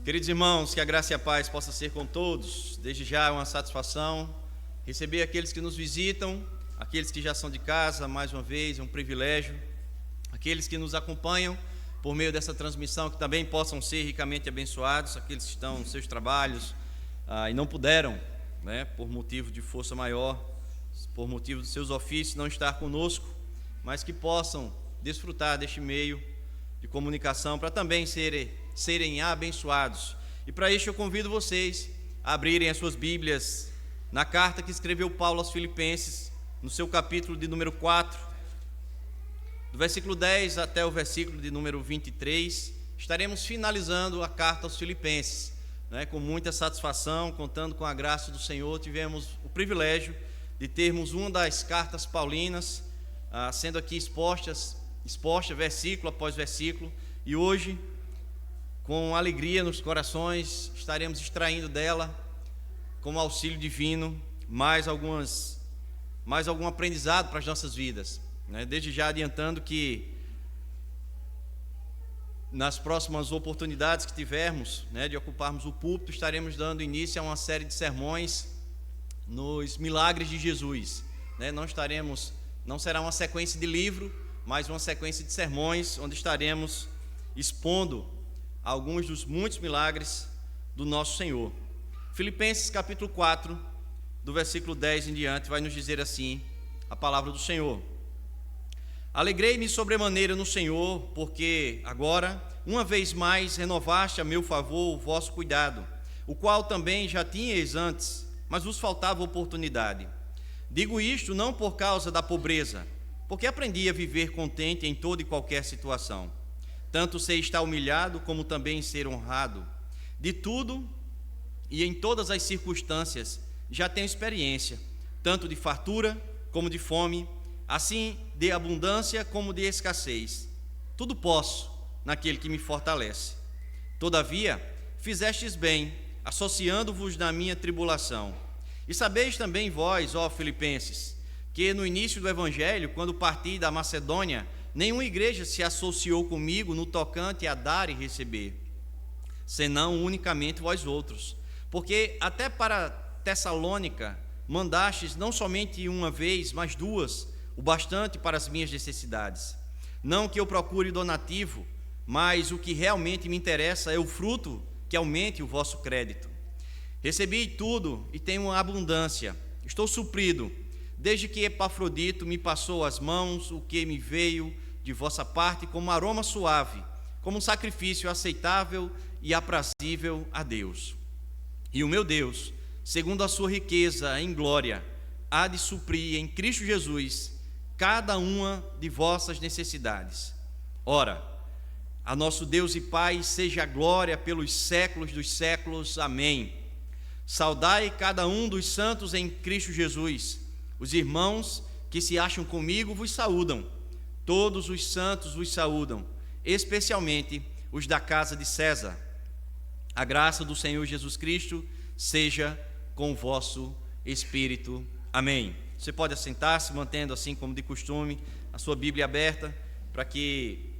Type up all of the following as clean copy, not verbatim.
Queridos irmãos, que a graça e a paz possa ser com todos. Desde já é uma satisfação receber aqueles que nos visitam, aqueles que já são de casa, mais uma vez, é um privilégio. Aqueles que nos acompanham por meio dessa transmissão, que também possam ser ricamente abençoados, aqueles que estão nos seus trabalhos e não puderam, por motivo de força maior, por motivo dos seus ofícios, não estar conosco, mas que possam desfrutar deste meio de comunicação para também serem abençoados. E para isso eu convido vocês a abrirem as suas Bíblias na carta que escreveu Paulo aos Filipenses, no seu capítulo de número 4, do versículo 10 até o versículo de número 23. Estaremos finalizando a carta aos Filipenses, com muita satisfação, contando com a graça do Senhor. Tivemos o privilégio de termos uma das cartas paulinas sendo aqui exposta versículo após versículo, e hoje, com alegria nos corações, estaremos extraindo dela, com o auxílio divino, mais algum aprendizado para as nossas vidas. Desde já adiantando que nas próximas oportunidades que tivermos, de ocuparmos o púlpito, estaremos dando início a uma série de sermões nos milagres de Jesus. Não será uma sequência de livro, mas uma sequência de sermões, onde estaremos expondo alguns dos muitos milagres do nosso Senhor. Filipenses capítulo 4, do versículo 10 em diante, vai nos dizer assim a palavra do Senhor: Alegrei-me sobremaneira no Senhor, porque agora, uma vez mais, renovaste a meu favor o vosso cuidado, o qual também já tinhais antes, mas vos faltava oportunidade. Digo isto não por causa da pobreza, porque aprendi a viver contente em toda e qualquer situação. Tanto sei estar humilhado, como também ser honrado. De tudo e em todas as circunstâncias já tenho experiência, tanto de fartura como de fome, assim de abundância como de escassez. Tudo posso naquele que me fortalece. Todavia, fizestes bem, associando-vos na minha tribulação. E sabeis também vós, ó Filipenses, que no início do Evangelho, quando parti da Macedônia, nenhuma igreja se associou comigo no tocante a dar e receber, senão unicamente vós outros. Porque até para Tessalônica mandastes não somente uma vez, mas duas, o bastante para as minhas necessidades. Não que eu procure donativo, mas o que realmente me interessa é o fruto que aumente o vosso crédito. Recebi tudo e tenho abundância, estou suprido, desde que Epafrodito me passou as mãos, o que me veio de vossa parte como aroma suave, como um sacrifício aceitável e aprazível a Deus. E o meu Deus, segundo a sua riqueza em glória, há de suprir em Cristo Jesus cada uma de vossas necessidades. Ora, a nosso Deus e Pai seja a glória pelos séculos dos séculos. Amém. Saudai cada um dos santos em Cristo Jesus. Os irmãos que se acham comigo vos saúdam. Todos os santos vos saúdam, especialmente os da casa de César. A graça do Senhor Jesus Cristo seja com o vosso espírito. Amém. Você pode assentar-se, mantendo assim como de costume a sua Bíblia aberta, para que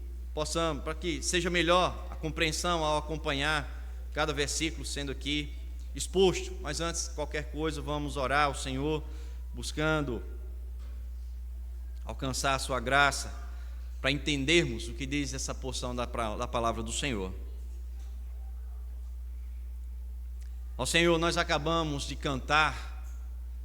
seja melhor a compreensão ao acompanhar cada versículo sendo aqui exposto. Mas antes de qualquer coisa, vamos orar ao Senhor, buscando alcançar a sua graça, para entendermos o que diz essa porção da palavra do Senhor. Ó Senhor, nós acabamos de cantar,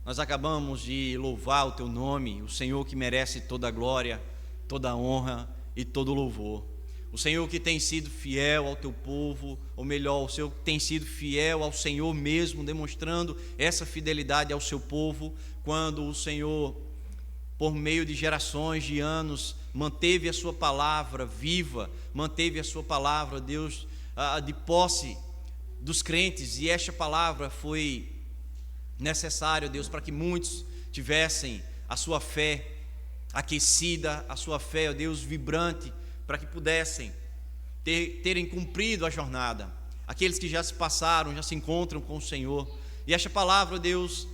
nós acabamos de louvar o Teu nome, o Senhor que merece toda a glória, toda a honra e todo o louvor. O Senhor que tem sido fiel ao Teu povo, ou melhor, o Senhor que tem sido fiel ao Senhor mesmo, demonstrando essa fidelidade ao Seu povo, quando o Senhor, por meio de gerações, de anos, manteve a Sua palavra viva, manteve a Sua palavra, Deus, de posse dos crentes, e esta palavra foi necessária, Deus, para que muitos tivessem a sua fé aquecida, a sua fé, ó Deus, vibrante, para que pudessem terem cumprido a jornada. Aqueles que já se passaram, já se encontram com o Senhor. E esta palavra, Deus,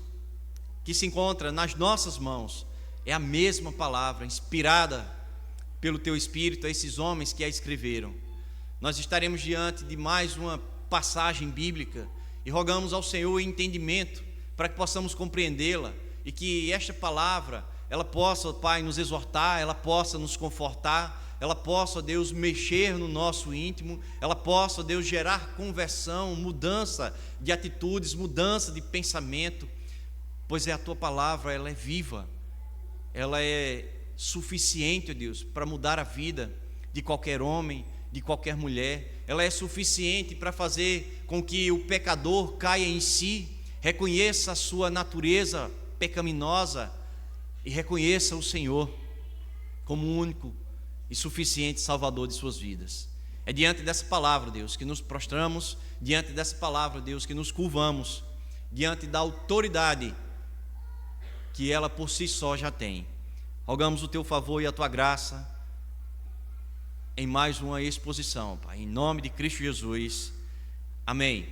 que se encontra nas nossas mãos, é a mesma palavra, inspirada pelo Teu Espírito a esses homens que a escreveram. Nós estaremos diante de mais uma passagem bíblica e rogamos ao Senhor entendimento para que possamos compreendê-la e que esta palavra, ela possa, Pai, nos exortar, ela possa nos confortar, ela possa, Deus, mexer no nosso íntimo, ela possa, Deus, gerar conversão, mudança de atitudes, mudança de pensamento, pois a Tua palavra, ela é viva, ela é suficiente, ó Deus, para mudar a vida de qualquer homem, de qualquer mulher, ela é suficiente para fazer com que o pecador caia em si, reconheça a sua natureza pecaminosa e reconheça o Senhor como o único e suficiente Salvador de suas vidas. É diante dessa palavra, Deus, que nos prostramos, diante dessa palavra, Deus, que nos curvamos, diante da autoridade que ela por si só já tem. Rogamos o Teu favor e a Tua graça em mais uma exposição, Pai, em nome de Cristo Jesus, amém.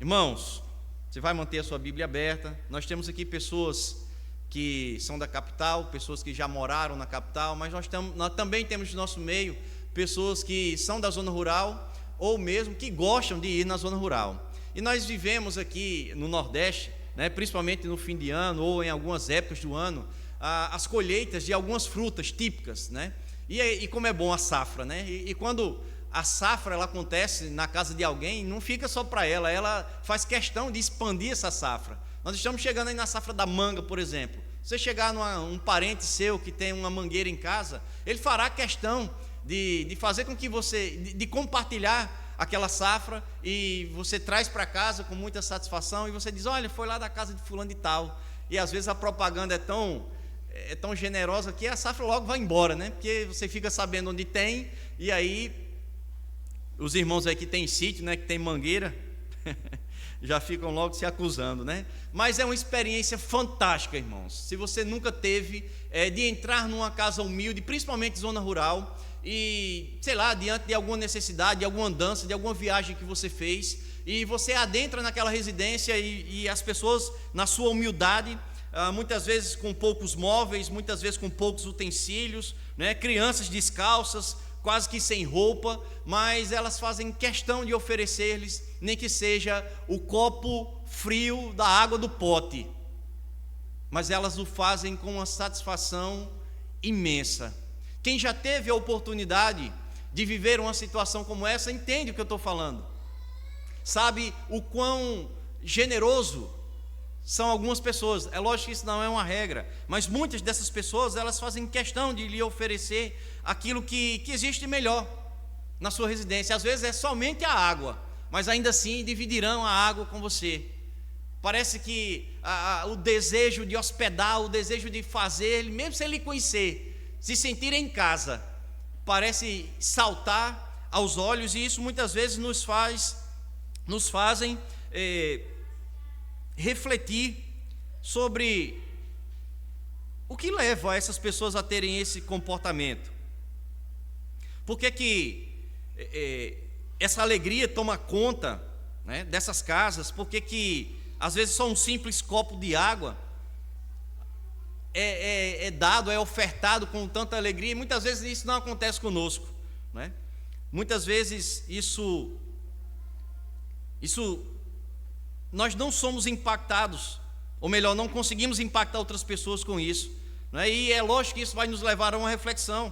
Irmãos, você vai manter a sua Bíblia aberta. Nós temos aqui pessoas que são da capital, pessoas que já moraram na capital, mas nós também temos no nosso meio pessoas que são da zona rural ou mesmo que gostam de ir na zona rural. E nós vivemos aqui no Nordeste, né, principalmente no fim de ano ou em algumas épocas do ano, as colheitas de algumas frutas típicas, né? E como é bom a safra, né? E quando a safra ela acontece na casa de alguém, não fica só para ela faz questão de expandir essa safra. Nós estamos chegando aí na safra da manga, por exemplo. Você chegar um parente seu que tem uma mangueira em casa, ele fará questão de fazer com que você, de compartilhar aquela safra, e você traz para casa com muita satisfação, e você diz, olha, foi lá da casa de fulano de tal. E às vezes a propaganda é tão generosa que a safra logo vai embora, né? Porque você fica sabendo onde tem, e aí os irmãos aí que tem sítio, né, que tem mangueira, já ficam logo se acusando, né? Mas é uma experiência fantástica, irmãos. Se você nunca teve de entrar numa casa humilde, principalmente zona rural, e, sei lá, diante de alguma necessidade, de alguma andança, de alguma viagem que você fez, e você adentra naquela residência e as pessoas, na sua humildade, muitas vezes com poucos móveis, muitas vezes com poucos utensílios, né? Crianças descalças, quase que sem roupa, mas elas fazem questão de oferecer-lhes, nem que seja o copo frio da água do pote, mas elas o fazem com uma satisfação imensa. Quem já teve a oportunidade de viver uma situação como essa, entende o que eu estou falando, sabe o quão generoso são algumas pessoas. É lógico que isso não é uma regra, mas muitas dessas pessoas, elas fazem questão de lhe oferecer aquilo que existe de melhor na sua residência. Às vezes é somente a água, mas ainda assim dividirão a água com você. Parece que o desejo de hospedar, o desejo de fazer, mesmo sem ele conhecer, se sentir em casa, parece saltar aos olhos, e isso muitas vezes nos fazem refletir sobre o que leva essas pessoas a terem esse comportamento. Por que essa alegria toma conta, né, dessas casas? Por que às vezes só um simples copo de água é dado, é ofertado com tanta alegria, e muitas vezes isso não acontece conosco, né? Muitas vezes isso nós não somos impactados, ou melhor, não conseguimos impactar outras pessoas com isso, né? E é lógico que isso vai nos levar a uma reflexão.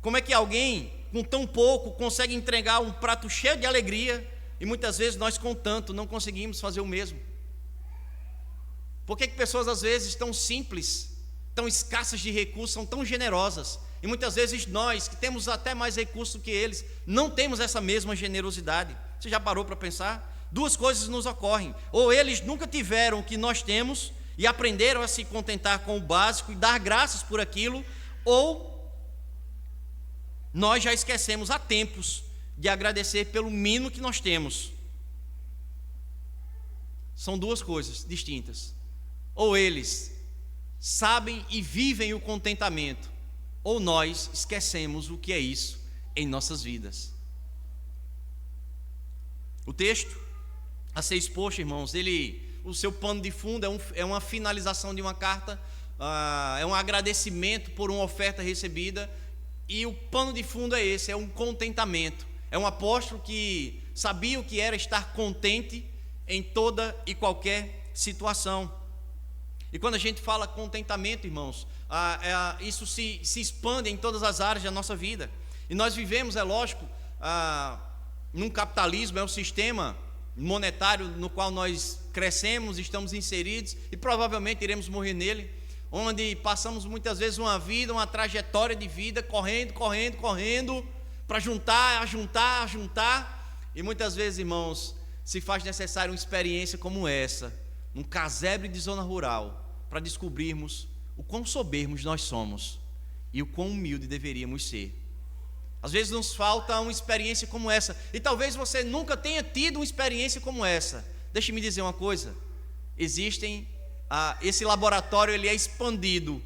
Como é que alguém com tão pouco consegue entregar um prato cheio de alegria, e muitas vezes nós com tanto não conseguimos fazer o mesmo? Por que pessoas às vezes tão simples, tão escassas de recursos, são tão generosas, e muitas vezes nós, que temos até mais recursos que eles, não temos essa mesma generosidade? Você já parou para pensar? Duas coisas nos ocorrem: ou eles nunca tiveram o que nós temos e aprenderam a se contentar com o básico e dar graças por aquilo, ou nós já esquecemos há tempos de agradecer pelo mínimo que nós temos. São duas coisas distintas. Ou eles sabem e vivem o contentamento, ou nós esquecemos o que é isso em nossas vidas. O texto a ser exposto, irmãos, o seu pano de fundo é uma finalização de uma carta, é um agradecimento por uma oferta recebida, e o pano de fundo é esse, é um contentamento. É um apóstolo que sabia o que era estar contente em toda e qualquer situação. E quando a gente fala contentamento, irmãos, isso se expande em todas as áreas da nossa vida. E nós vivemos, é lógico, num capitalismo, é um sistema monetário no qual nós crescemos, estamos inseridos e provavelmente iremos morrer nele, onde passamos muitas vezes uma vida, uma trajetória de vida, correndo para juntar, e muitas vezes, irmãos, se faz necessário uma experiência como essa, num casebre de zona rural, para descobrirmos o quão soberbos nós somos e o quão humilde deveríamos ser. Às vezes nos falta uma experiência como essa, e talvez você nunca tenha tido uma experiência como essa. Deixe-me dizer uma coisa: esse laboratório ele é expandido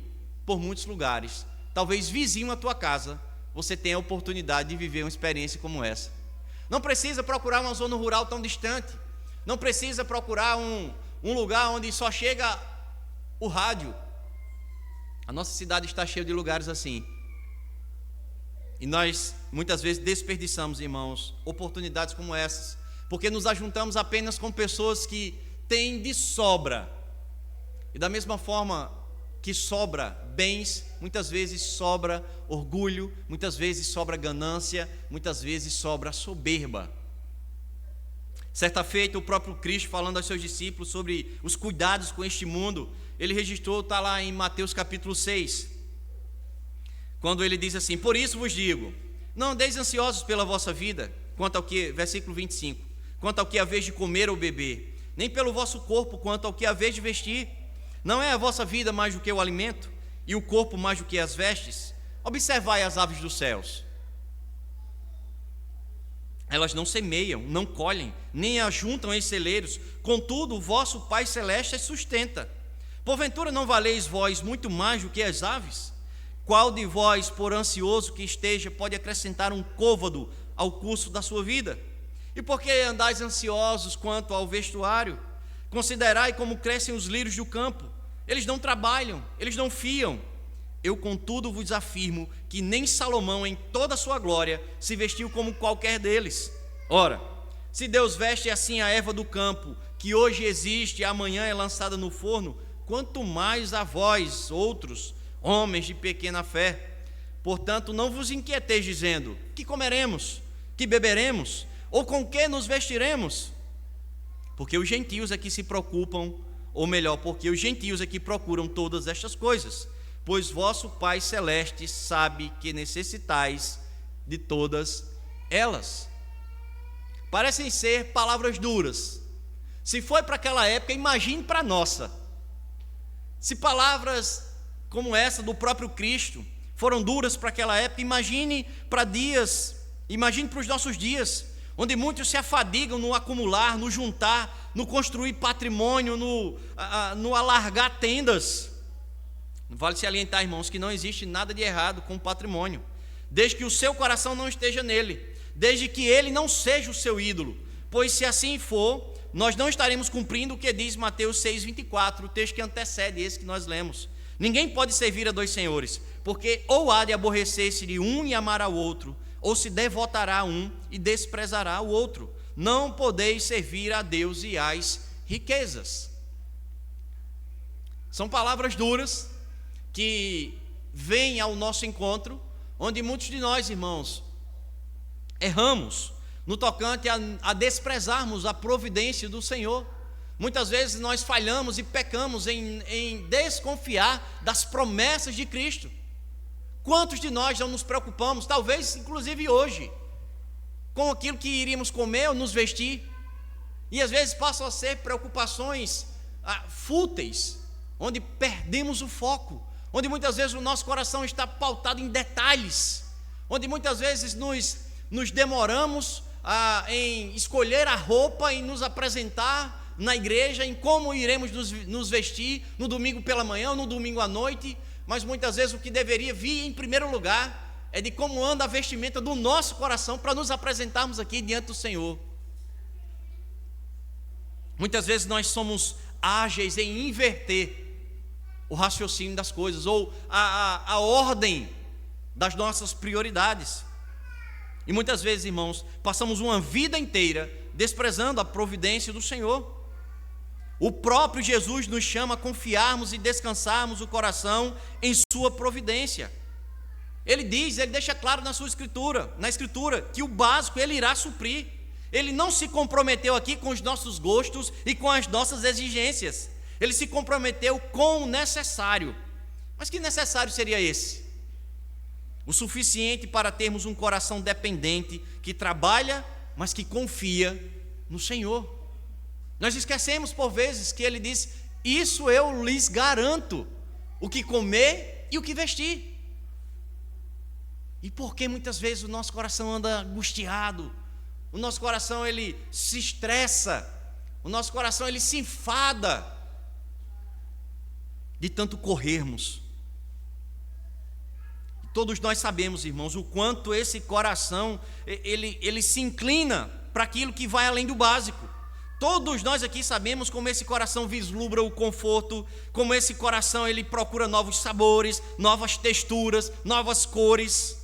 por muitos lugares. Talvez vizinho à tua casa você tenha a oportunidade de viver uma experiência como essa. Não precisa procurar uma zona rural tão distante, não precisa procurar um lugar onde só chega o rádio. A nossa cidade está cheia de lugares assim. E nós, muitas vezes, desperdiçamos, irmãos, oportunidades como essas, porque nos ajuntamos apenas com pessoas que têm de sobra. E da mesma forma que sobra bens, muitas vezes sobra orgulho, muitas vezes sobra ganância, muitas vezes sobra soberba. Certa feita, o próprio Cristo, falando aos seus discípulos sobre os cuidados com este mundo, ele registrou, está lá em Mateus capítulo 6, quando ele diz assim: por isso vos digo, não andeis ansiosos pela vossa vida, quanto ao que, versículo 25, quanto ao que haveis de comer ou beber, nem pelo vosso corpo, quanto ao que haveis de vestir. Não é a vossa vida mais do que o alimento, e o corpo mais do que as vestes? Observai as aves dos céus. Elas não semeiam, não colhem, nem ajuntam em celeiros, contudo o vosso Pai Celeste as sustenta. Porventura não valeis vós muito mais do que as aves? Qual de vós, por ansioso que esteja, pode acrescentar um côvado ao curso da sua vida? E por que andais ansiosos quanto ao vestuário? Considerai como crescem os lírios do campo. Eles não trabalham, eles não fiam. Eu, contudo, vos afirmo que nem Salomão, em toda a sua glória, se vestiu como qualquer deles. Ora, se Deus veste assim a erva do campo, que hoje existe e amanhã é lançada no forno, quanto mais a vós, outros, homens de pequena fé. Portanto, não vos inquieteis dizendo: que comeremos, que beberemos, ou com que nos vestiremos? Porque os gentios é que se preocupam, ou melhor, porque os gentios é que procuram todas estas coisas, pois vosso Pai Celeste sabe que necessitais de todas elas. Parecem ser palavras duras. Se foi para aquela época, imagine para a nossa. Se palavras como essa do próprio Cristo foram duras para aquela época, imagine para os nossos dias, onde muitos se afadigam no acumular, no juntar, no construir patrimônio, no alargar tendas. Vale salientar, irmãos, que não existe nada de errado com o patrimônio, desde que o seu coração não esteja nele, desde que ele não seja o seu ídolo, pois se assim for, nós não estaremos cumprindo o que diz Mateus 6,24, o texto que antecede esse que nós lemos. Ninguém pode servir a dois senhores, porque ou há de aborrecer-se de um e amar ao outro, ou se devotará a um e desprezará o outro. Não podeis servir a Deus e às riquezas. São palavras duras que vêm ao nosso encontro, onde muitos de nós, irmãos, erramos no tocante a desprezarmos a providência do Senhor. Muitas vezes nós falhamos e pecamos em desconfiar das promessas de Cristo. Quantos de nós não nos preocupamos, talvez inclusive hoje, com aquilo que iríamos comer ou nos vestir, e às vezes passam a ser preocupações fúteis, onde perdemos o foco, onde muitas vezes o nosso coração está pautado em detalhes, onde muitas vezes nos demoramos em escolher a roupa, em nos apresentar na igreja, em como iremos nos vestir no domingo pela manhã ou no domingo à noite, mas muitas vezes o que deveria vir em primeiro lugar é de como anda a vestimenta do nosso coração para nos apresentarmos aqui diante do Senhor. Muitas vezes nós somos ágeis em inverter o raciocínio das coisas, ou a ordem das nossas prioridades. E muitas vezes, irmãos, passamos uma vida inteira desprezando a providência do Senhor. O próprio Jesus nos chama a confiarmos e descansarmos o coração em sua providência. Ele deixa claro na Escritura, que o básico Ele irá suprir. Ele não se comprometeu aqui com os nossos gostos e com as nossas exigências. Ele se comprometeu com o necessário. Mas que necessário seria esse? O suficiente para termos um coração dependente, que trabalha, mas que confia no Senhor. Nós esquecemos por vezes que Ele diz: isso eu lhes garanto, o que comer e o que vestir. E por que muitas vezes o nosso coração anda angustiado? O nosso coração ele se estressa, o nosso coração ele se enfada de tanto corrermos. Todos nós sabemos, irmãos, o quanto esse coração ele se inclina para aquilo que vai além do básico. Todos nós aqui sabemos como esse coração vislumbra o conforto, como esse coração ele procura novos sabores, novas texturas, novas cores.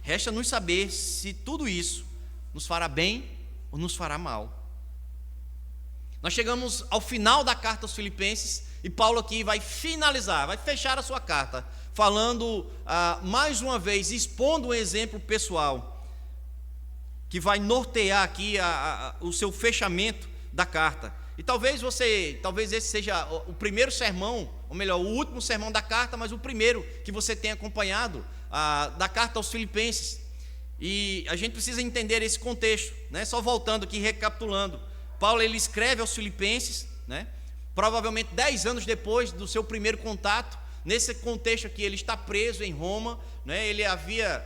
Resta-nos saber se tudo isso nos fará bem ou nos fará mal. Nós chegamos ao final da carta aos Filipenses e Paulo aqui vai finalizar, vai fechar a sua carta, falando mais uma vez, expondo um exemplo pessoal que vai nortear aqui o seu fechamento da carta. E talvez esse seja o primeiro sermão, ou melhor, o último sermão da carta, mas o primeiro que você tem acompanhado da carta aos Filipenses. E a gente precisa entender esse contexto, né? Só voltando aqui, recapitulando, Paulo ele escreve aos Filipenses, né? Provavelmente 10 anos depois do seu primeiro contato. Nesse contexto aqui, ele está preso em Roma, né? Ele havia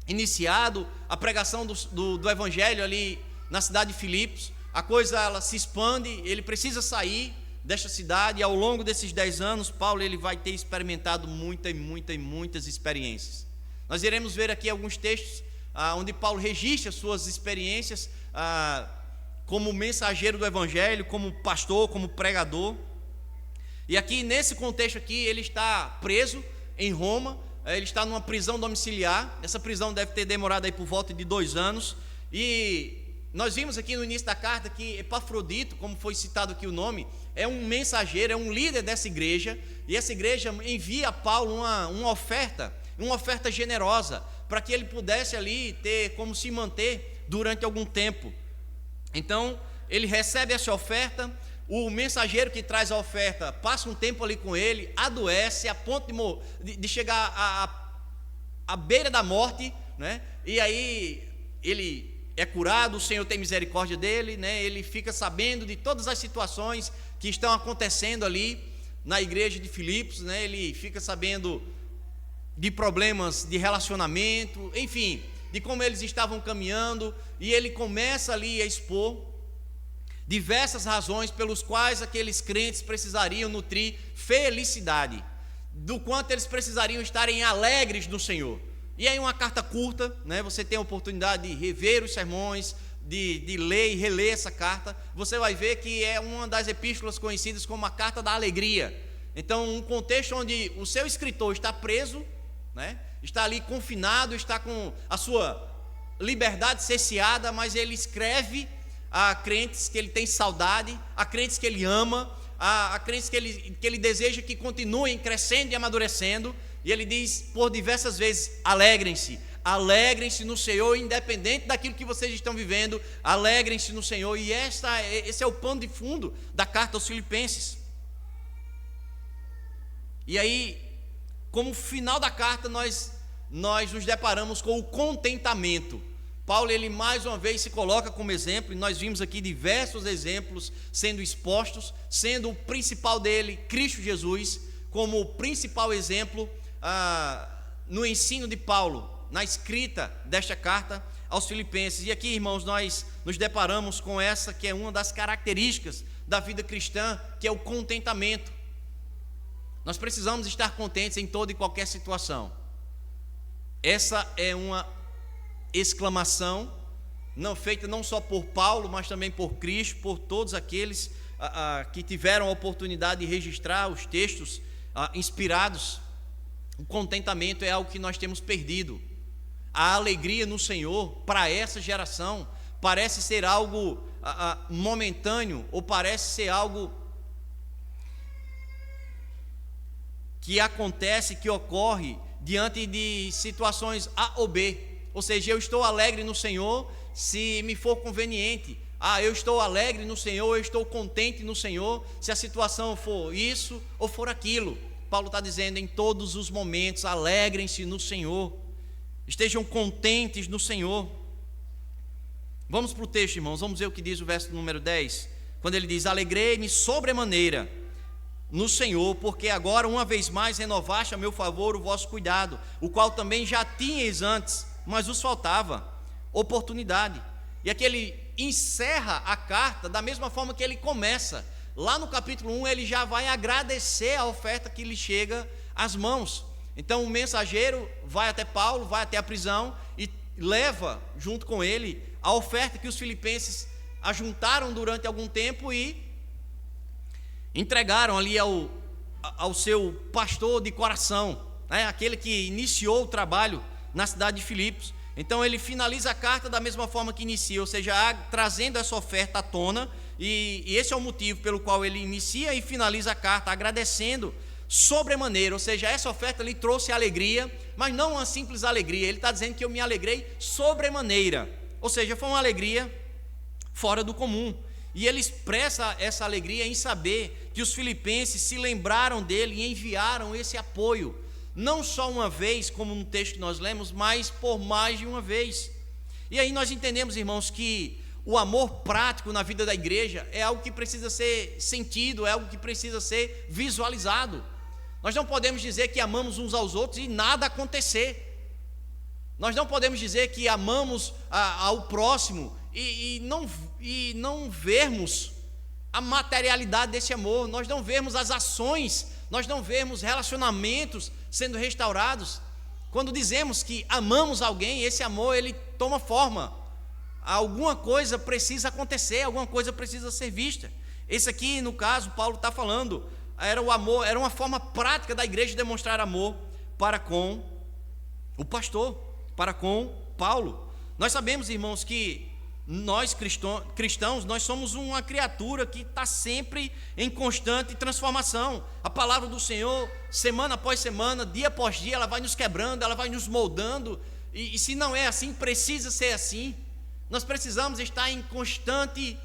iniciado a pregação do Evangelho ali na cidade de Filipos. A coisa ela se expande, ele precisa sair desta cidade, e ao longo desses 10 anos, Paulo ele vai ter experimentado muitas experiências. Nós iremos ver aqui alguns textos onde Paulo registra suas experiências como mensageiro do Evangelho, como pastor, como pregador. E aqui nesse contexto aqui, ele está preso em Roma, ele está numa prisão domiciliar. Essa prisão deve ter demorado aí por volta de 2 anos. E nós vimos aqui no início da carta que Epafrodito, como foi citado aqui o nome, é um mensageiro, é um líder dessa igreja. E essa igreja envia a Paulo uma oferta generosa, para que ele pudesse ali ter como se manter durante algum tempo. Então, ele recebe essa oferta. O mensageiro que traz a oferta passa um tempo ali com ele, adoece a ponto de chegar à beira da morte, né? E aí ele é curado, o Senhor tem misericórdia dele, né? Ele fica sabendo de todas as situações que estão acontecendo ali na igreja de Filipos, né? Ele fica sabendo de problemas de relacionamento, enfim, de como eles estavam caminhando, e ele começa ali a expor diversas razões pelos quais aqueles crentes precisariam nutrir felicidade, do quanto eles precisariam estarem alegres no Senhor. E aí uma carta curta, né? Você tem a oportunidade de rever os sermões, de ler e reler essa carta. Você vai ver que é uma das epístolas conhecidas como a carta da alegria. Então, um contexto onde o seu escritor está preso, né? Está ali confinado, está com a sua liberdade cerceada, mas ele escreve a crentes que ele tem saudade, a crentes que ele ama, a crentes que ele deseja que continuem crescendo e amadurecendo. E ele diz por diversas vezes: alegrem-se no Senhor, independente daquilo que vocês estão vivendo, alegrem-se no Senhor. E esse é o pano de fundo da carta aos Filipenses. E aí, como final da carta, nós nos deparamos com o contentamento. Paulo, ele mais uma vez se coloca como exemplo, e nós vimos aqui diversos exemplos sendo expostos, sendo o principal dele, Cristo Jesus, como o principal exemplo no ensino de Paulo, na escrita desta carta aos Filipenses. E aqui, irmãos, nós nos deparamos com essa que é uma das características da vida cristã, que é o contentamento. Nós precisamos estar contentes em toda e qualquer situação. Essa é uma exclamação feita não só por Paulo, mas também por Cristo, por todos aqueles que tiveram a oportunidade de registrar os textos inspirados. O contentamento é algo que nós temos perdido. A alegria no Senhor, para essa geração, parece ser algo momentâneo, ou parece ser algo que acontece, que ocorre diante de situações A ou B. Ou seja, eu estou alegre no Senhor se me for conveniente. Eu estou alegre no Senhor, eu estou contente no Senhor, se a situação for isso ou for aquilo. Paulo está dizendo, em todos os momentos, alegrem-se no Senhor, estejam contentes no Senhor. Vamos para o texto, irmãos, vamos ver o que diz o verso número 10, quando ele diz, alegrei-me sobremaneira no Senhor, porque agora uma vez mais renovaste a meu favor o vosso cuidado, o qual também já tinhais antes, mas vos faltava oportunidade. E aqui ele encerra a carta da mesma forma que ele começa. Lá no capítulo 1 ele já vai agradecer a oferta que lhe chega às mãos. Então o mensageiro vai até Paulo, vai até a prisão e leva junto com ele a oferta que os filipenses ajuntaram durante algum tempo e entregaram ali ao seu pastor de coração, né? Aquele que iniciou o trabalho na cidade de Filipos. Então ele finaliza a carta da mesma forma que inicia, ou seja, trazendo essa oferta à tona, e esse é o motivo pelo qual ele inicia e finaliza a carta, agradecendo sobremaneira, ou seja, essa oferta lhe trouxe alegria, mas não uma simples alegria, ele está dizendo que eu me alegrei sobremaneira, ou seja, foi uma alegria fora do comum, e ele expressa essa alegria em saber que os filipenses se lembraram dele e enviaram esse apoio, não só uma vez, como no texto que nós lemos, mas por mais de uma vez. E aí nós entendemos, irmãos, que o amor prático na vida da igreja é algo que precisa ser sentido, é algo que precisa ser visualizado. Nós não podemos dizer que amamos uns aos outros e nada acontecer. Nós não podemos dizer que amamos ao próximo e não vermos a materialidade desse amor, nós não vermos as ações, nós não vemos relacionamentos sendo restaurados. Quando dizemos que amamos alguém, esse amor ele toma forma. Alguma coisa precisa acontecer, alguma coisa precisa ser vista. Esse aqui, no caso, Paulo está falando, era o amor, era uma forma prática da igreja demonstrar amor para com o pastor, para com Paulo. Nós sabemos, irmãos, que nós cristãos, nós somos uma criatura que está sempre em constante transformação. A palavra do Senhor, semana após semana, dia após dia, ela vai nos quebrando, ela vai nos moldando, e se não é assim, precisa ser assim. Nós precisamos estar em constante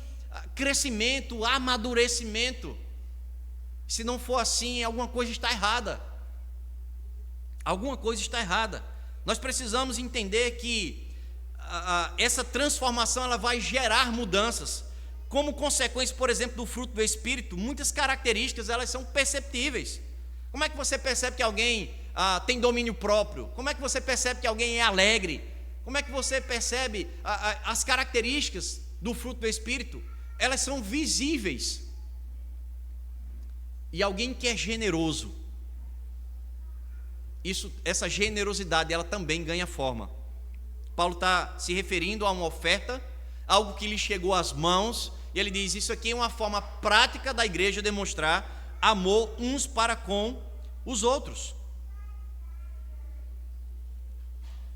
crescimento, amadurecimento. Se não for assim, alguma coisa está errada. Alguma coisa está errada. Nós precisamos entender que essa transformação ela vai gerar mudanças. Como consequência, por exemplo, do fruto do Espírito, muitas características elas são perceptíveis. Como é que você percebe que alguém tem domínio próprio? Como é que você percebe que alguém é alegre? Como é que você percebe as características do fruto do Espírito? Elas são visíveis. E alguém que é generoso, essa generosidade ela também ganha forma. Paulo está se referindo a uma oferta, algo que lhe chegou às mãos, e ele diz, isso aqui é uma forma prática da igreja demonstrar amor uns para com os outros.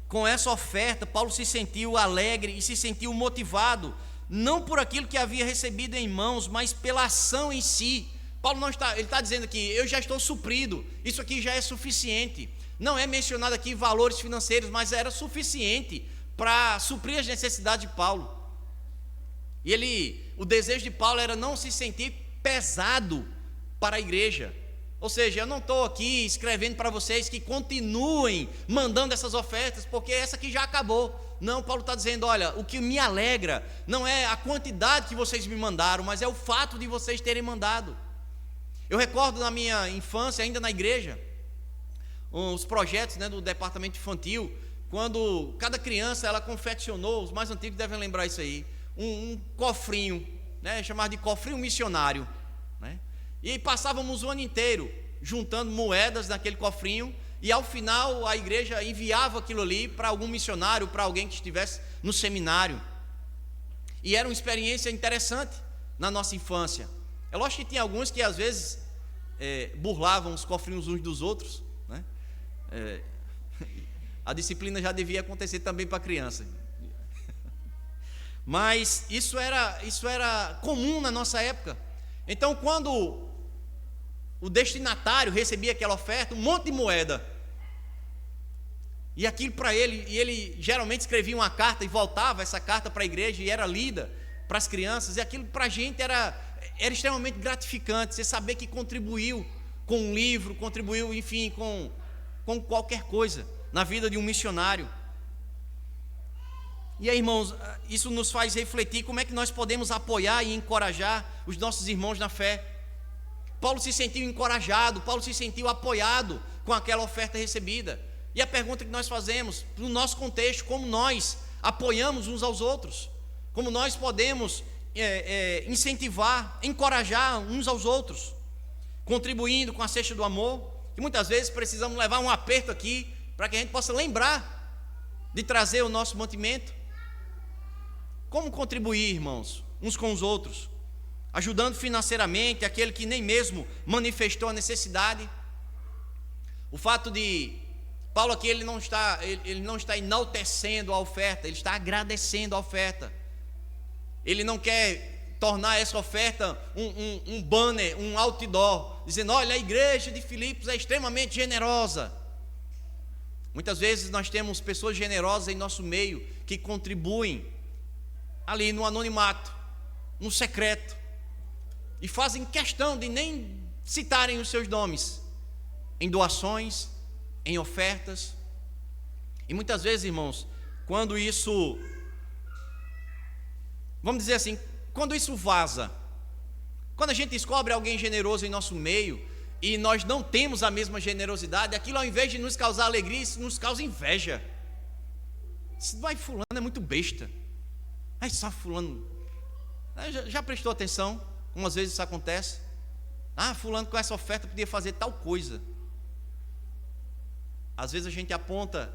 Com essa oferta, Paulo se sentiu alegre e se sentiu motivado, não por aquilo que havia recebido em mãos, mas pela ação em si. Paulo ele está dizendo aqui, eu já estou suprido, isso aqui já é suficiente. Não é mencionado aqui valores financeiros, mas era suficiente para suprir as necessidades de Paulo. E o desejo de Paulo era não se sentir pesado para a igreja. Ou seja, eu não estou aqui escrevendo para vocês que continuem mandando essas ofertas, porque essa aqui já acabou. Não, Paulo está dizendo, olha, o que me alegra não é a quantidade que vocês me mandaram, mas é o fato de vocês terem mandado. Eu recordo na minha infância, ainda na igreja, os projetos, né, do departamento infantil, quando cada criança ela confeccionou, os mais antigos devem lembrar isso aí, um cofrinho, né, chamado de cofrinho missionário, né? E passávamos o ano inteiro juntando moedas naquele cofrinho, e ao final a igreja enviava aquilo ali para algum missionário, para alguém que estivesse no seminário. E era uma experiência interessante na nossa infância. É lógico que tinha alguns que às vezes burlavam os cofrinhos uns dos outros, né? A disciplina já devia acontecer também para criança. Mas isso era comum na nossa época. Então, quando o destinatário recebia aquela oferta, um monte de moeda, e aquilo para ele, e ele geralmente escrevia uma carta e voltava essa carta para a igreja e era lida para as crianças, e aquilo para a gente era extremamente gratificante, você saber que contribuiu com um livro, contribuiu, enfim, com qualquer coisa na vida de um missionário. E aí, irmãos, isso nos faz refletir como é que nós podemos apoiar e encorajar os nossos irmãos na fé. Paulo se sentiu encorajado, Paulo se sentiu apoiado com aquela oferta recebida. E a pergunta que nós fazemos, no nosso contexto, como nós apoiamos uns aos outros, como nós podemos incentivar, encorajar uns aos outros, contribuindo com a cesta do amor, que muitas vezes precisamos levar um aperto aqui, para que a gente possa lembrar de trazer o nosso mantimento. Como contribuir, irmãos, uns com os outros, ajudando financeiramente aquele que nem mesmo manifestou a necessidade. O fato de Paulo aqui, ele não está enaltecendo a oferta, ele está agradecendo a oferta. Ele não quer tornar essa oferta um banner, um outdoor, dizendo: olha, a igreja de Filipos é extremamente generosa. Muitas vezes nós temos pessoas generosas em nosso meio, que contribuem ali no anonimato, no secreto, e fazem questão de nem citarem os seus nomes, em doações, em ofertas. E muitas vezes, irmãos, quando isso, vamos dizer assim, quando isso vaza, quando a gente descobre alguém generoso em nosso meio, e nós não temos a mesma generosidade, aquilo, ao invés de nos causar alegria, isso nos causa inveja. Isso vai, fulano é muito besta. Aí só fulano, já prestou atenção como às vezes isso acontece? Fulano com essa oferta podia fazer tal coisa. Às vezes a gente aponta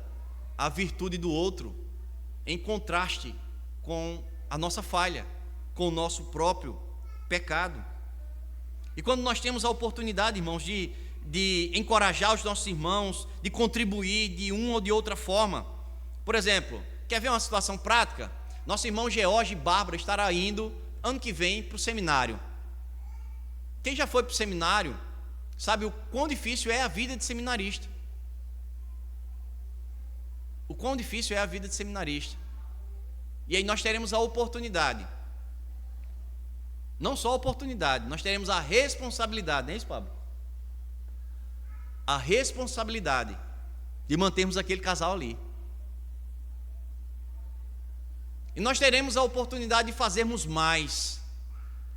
a virtude do outro em contraste com a nossa falha, com o nosso próprio pecado. E quando nós temos a oportunidade, irmãos, de encorajar os nossos irmãos, de contribuir de uma ou de outra forma, por exemplo, quer ver uma situação prática? Nosso irmão George Bárbara estará indo ano que vem para o seminário. Quem já foi para o seminário sabe o quão difícil é a vida de seminarista. O quão difícil é a vida de seminarista. E aí nós teremos a oportunidade, não só a oportunidade, nós teremos a responsabilidade, não é isso, Pablo? A responsabilidade de mantermos aquele casal ali. E nós teremos a oportunidade de fazermos mais.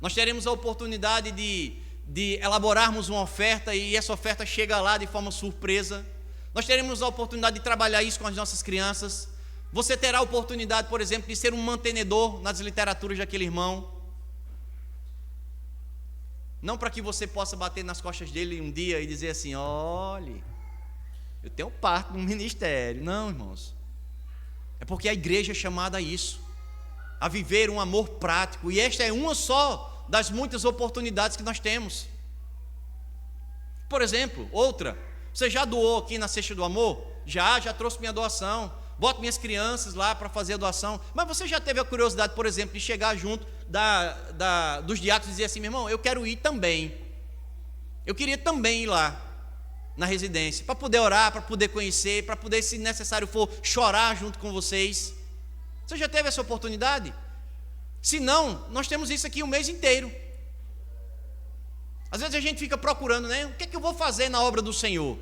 Nós teremos a oportunidade de elaborarmos uma oferta e essa oferta chega lá de forma surpresa. Nós teremos a oportunidade de trabalhar isso com as nossas crianças. Você terá a oportunidade, por exemplo, de ser um mantenedor nas literaturas daquele irmão. Não para que você possa bater nas costas dele um dia e dizer assim: olhe, eu tenho parte no ministério. Não, irmãos. É porque a igreja é chamada a isso, a viver um amor prático. E esta é uma só das muitas oportunidades que nós temos. Por exemplo, outra: você já doou aqui na Cesta do Amor? Já trouxe minha doação, boto minhas crianças lá para fazer a doação. Mas você já teve a curiosidade, por exemplo, de chegar junto dos diáconos e dizer assim: meu irmão, eu quero ir também, eu queria também ir lá na residência, para poder orar, para poder conhecer, para poder, se necessário for, chorar junto com vocês. Você já teve essa oportunidade? Se não, nós temos isso aqui o mês inteiro. Às vezes a gente fica procurando, né? O que é que eu vou fazer na obra do Senhor?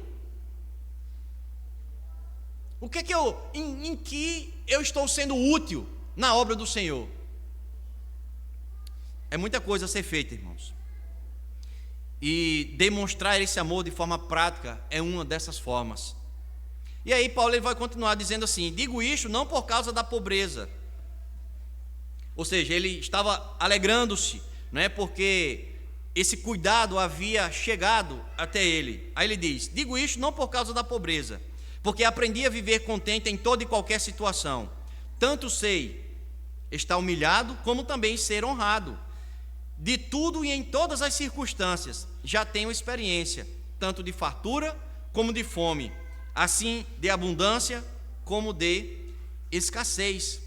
O que é que em que eu estou sendo útil na obra do Senhor? É muita coisa a ser feita, irmãos. E demonstrar esse amor de forma prática é uma dessas formas. E aí Paulo ele vai continuar dizendo assim: digo isto não por causa da pobreza. Ou seja, ele estava alegrando-se, não é, porque esse cuidado havia chegado até ele. Aí ele diz: digo isto não por causa da pobreza, porque aprendi a viver contente em toda e qualquer situação. Tanto sei estar humilhado, como também ser honrado. De tudo e em todas as circunstâncias já tenho experiência, tanto de fartura como de fome, assim de abundância como de escassez.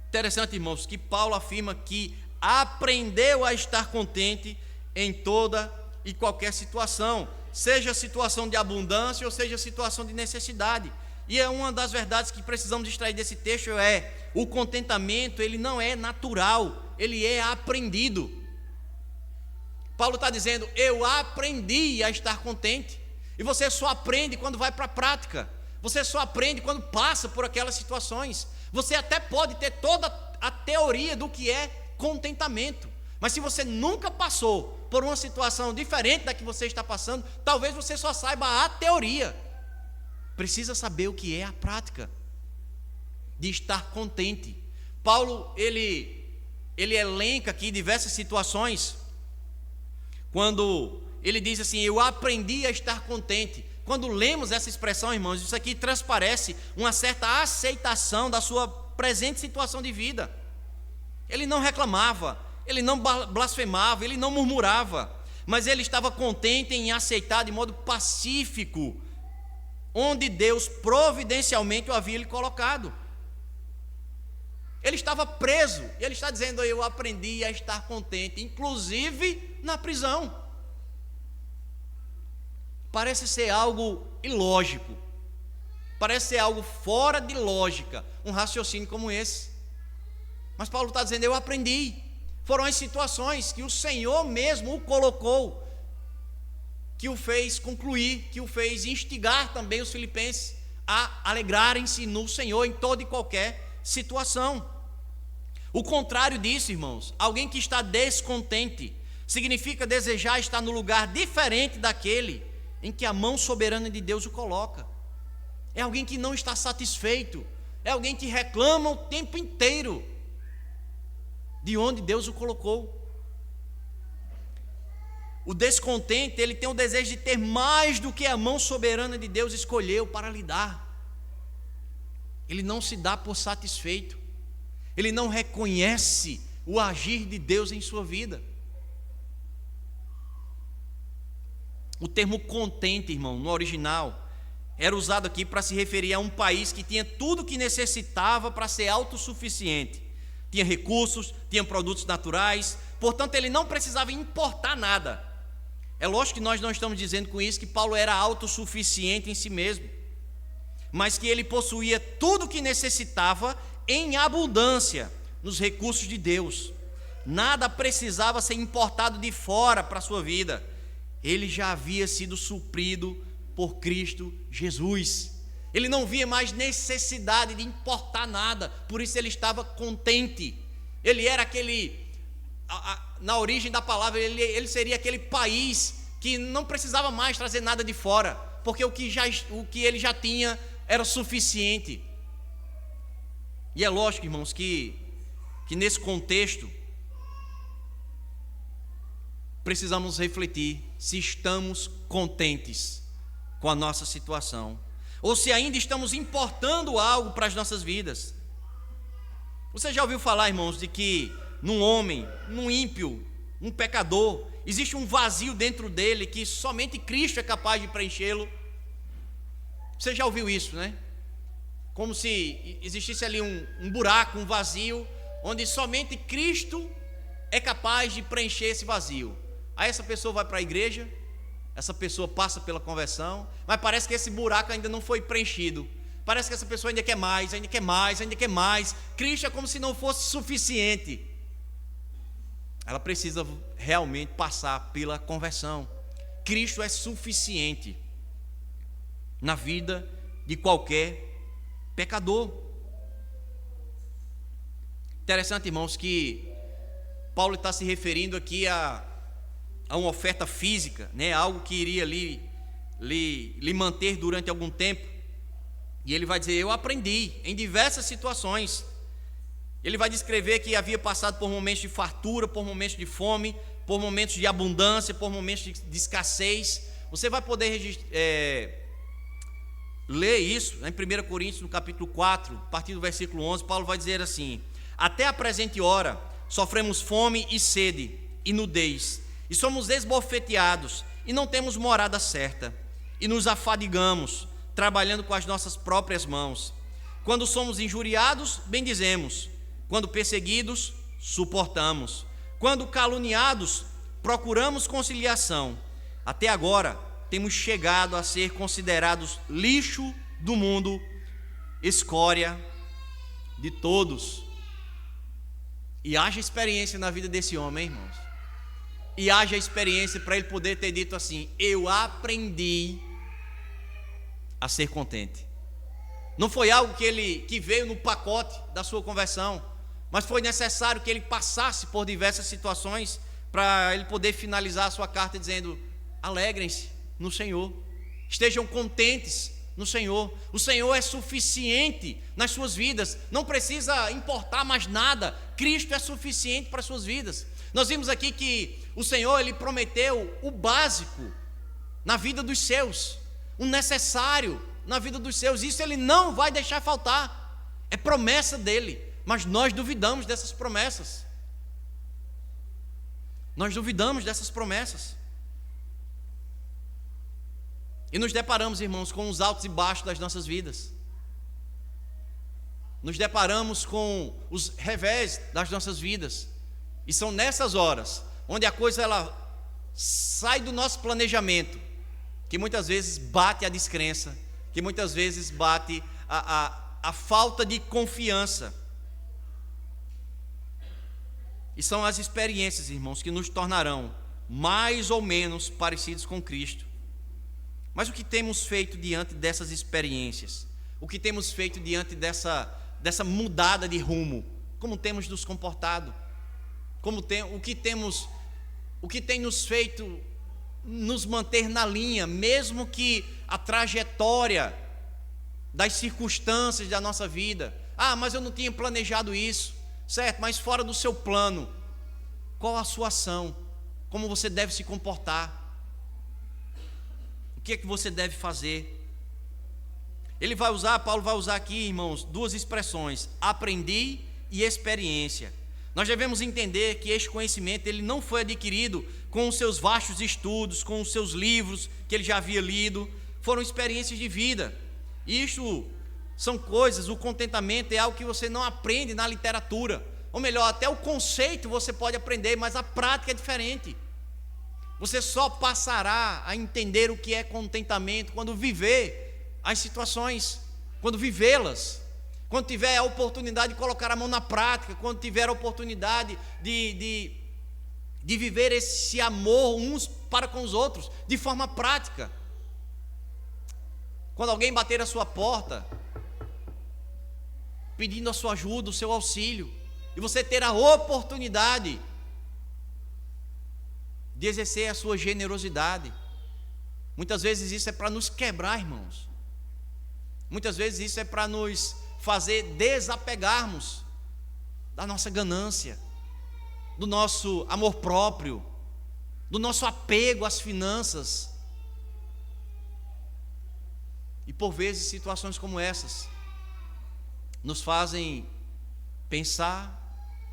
Interessante, irmãos, que Paulo afirma que aprendeu a estar contente em toda e qualquer situação, seja situação de abundância ou seja situação de necessidade. E é uma das verdades que precisamos extrair desse texto, o contentamento, ele não é natural, ele é aprendido. Paulo está dizendo, eu aprendi a estar contente. E você só aprende quando vai para a prática. Você só aprende quando passa por aquelas situações. Você até pode ter toda a teoria do que é contentamento, mas se você nunca passou por uma situação diferente da que você está passando, talvez você só saiba a teoria. Precisa saber o que é a prática de estar contente. Paulo, ele elenca aqui diversas situações, quando ele diz assim, eu aprendi a estar contente. Quando lemos essa expressão, irmãos, isso aqui transparece uma certa aceitação da sua presente situação de vida. Ele não reclamava, ele não blasfemava, ele não murmurava, mas ele estava contente em aceitar de modo pacífico onde Deus providencialmente o havia lhe colocado. Ele estava preso, e ele está dizendo, eu aprendi a estar contente, inclusive na prisão. Parece ser algo ilógico, parece ser algo fora de lógica, um raciocínio como esse. Mas Paulo está dizendo, eu aprendi. Foram as situações que o Senhor mesmo o colocou, que o fez concluir, que o fez instigar também os filipenses a alegrarem-se no Senhor em toda e qualquer situação. O contrário disso, irmãos, alguém que está descontente, significa desejar estar no lugar diferente daquele em que a mão soberana de Deus o coloca. É alguém que não está satisfeito, é alguém que reclama o tempo inteiro de onde Deus o colocou. O descontente, ele tem o desejo de ter mais do que a mão soberana de Deus escolheu para lhe dar. Ele não se dá por satisfeito, ele não reconhece o agir de Deus em sua vida. O termo contente, irmão, no original, era usado aqui para se referir a um país que tinha tudo o que necessitava para ser autossuficiente. Tinha recursos, tinha produtos naturais, portanto ele não precisava importar nada. É lógico que nós não estamos dizendo com isso que Paulo era autossuficiente em si mesmo, mas que ele possuía tudo o que necessitava em abundância nos recursos de Deus. Nada precisava ser importado de fora para a sua vida. Ele já havia sido suprido por Cristo Jesus. Ele não via mais necessidade de importar nada, por isso ele estava contente. Ele era aquele, na origem da palavra, ele seria aquele país que não precisava mais trazer nada de fora, porque o que ele já tinha era suficiente. E é lógico, irmãos, que nesse contexto precisamos refletir se estamos contentes com a nossa situação, ou se ainda estamos importando algo para as nossas vidas. Você já ouviu falar, irmãos, de que num homem, num ímpio, um pecador, existe um vazio dentro dele que somente Cristo é capaz de preenchê-lo? Você já ouviu isso, né? Como se existisse ali um buraco, um vazio, onde somente Cristo é capaz de preencher esse vazio. Aí essa pessoa vai para a igreja, essa pessoa passa pela conversão, mas parece que esse buraco ainda não foi preenchido. Parece que essa pessoa ainda quer mais, ainda quer mais, ainda quer mais. Cristo é como se não fosse suficiente. Ela precisa realmente passar pela conversão. Cristo é suficiente na vida de qualquer pecador. Interessante, irmãos, que Paulo está se referindo aqui a uma oferta física, né? Algo que iria lhe manter durante algum tempo. E ele vai dizer, eu aprendi em diversas situações. Ele vai descrever que havia passado por momentos de fartura, por momentos de fome, por momentos de abundância, por momentos de escassez. Você vai poder ler isso em 1 Coríntios, no capítulo 4, a partir do versículo 11, Paulo vai dizer assim: até a presente hora sofremos fome e sede e nudez, e somos esbofeteados, e não temos morada certa, e nos afadigamos, trabalhando com as nossas próprias mãos. Quando somos injuriados, bendizemos. Quando perseguidos, suportamos. Quando caluniados, procuramos conciliação. Até agora, temos chegado a ser considerados lixo do mundo, escória de todos. E haja experiência na vida desse homem, irmãos. E haja experiência para ele poder ter dito assim: eu aprendi a ser contente. Não foi algo que veio no pacote da sua conversão, mas foi necessário que ele passasse por diversas situações para ele poder finalizar a sua carta dizendo: alegrem-se no Senhor, estejam contentes no Senhor. O Senhor é suficiente nas suas vidas, não precisa importar mais nada. Cristo é suficiente para as suas vidas. Nós vimos aqui que o Senhor, ele prometeu o básico na vida dos seus, o necessário na vida dos seus. Isso ele não vai deixar faltar, é promessa dele. Mas nós duvidamos dessas promessas. Nós duvidamos dessas promessas. E nos deparamos, irmãos, com os altos e baixos das nossas vidas. Nos deparamos com os revés das nossas vidas. E são nessas horas onde a coisa ela sai do nosso planejamento, que muitas vezes bate a descrença, que muitas vezes bate a falta de confiança. E são as experiências, irmãos, que nos tornarão mais ou menos parecidos com Cristo. Mas o que temos feito diante dessas experiências? O que temos feito diante dessa mudada de rumo? Como temos nos comportado? O que tem nos feito nos manter na linha, mesmo que a trajetória das circunstâncias da nossa vida? Mas eu não tinha planejado isso, certo? Mas fora do seu plano, qual a sua ação? Como você deve se comportar? O que é que você deve fazer? Paulo vai usar aqui, irmãos, duas expressões: aprendi e experiência. Nós devemos entender que este conhecimento ele não foi adquirido com os seus vastos estudos, com os seus livros que ele já havia lido. Foram experiências de vida. Isso são coisas, o contentamento é algo que você não aprende na literatura. Ou melhor, até o conceito você pode aprender, mas a prática é diferente. Você só passará a entender o que é contentamento quando viver as situações, quando vivê-las, quando tiver a oportunidade de colocar a mão na prática, quando tiver a oportunidade de viver esse amor uns para com os outros de forma prática. Quando alguém bater a sua porta pedindo a sua ajuda, o seu auxílio, e você ter a oportunidade de exercer a sua generosidade. Muitas vezes isso é para nos quebrar, irmãos. Muitas vezes isso é para nos fazer desapegarmos da nossa ganância, do nosso amor próprio, do nosso apego às finanças. E por vezes situações como essas nos fazem pensar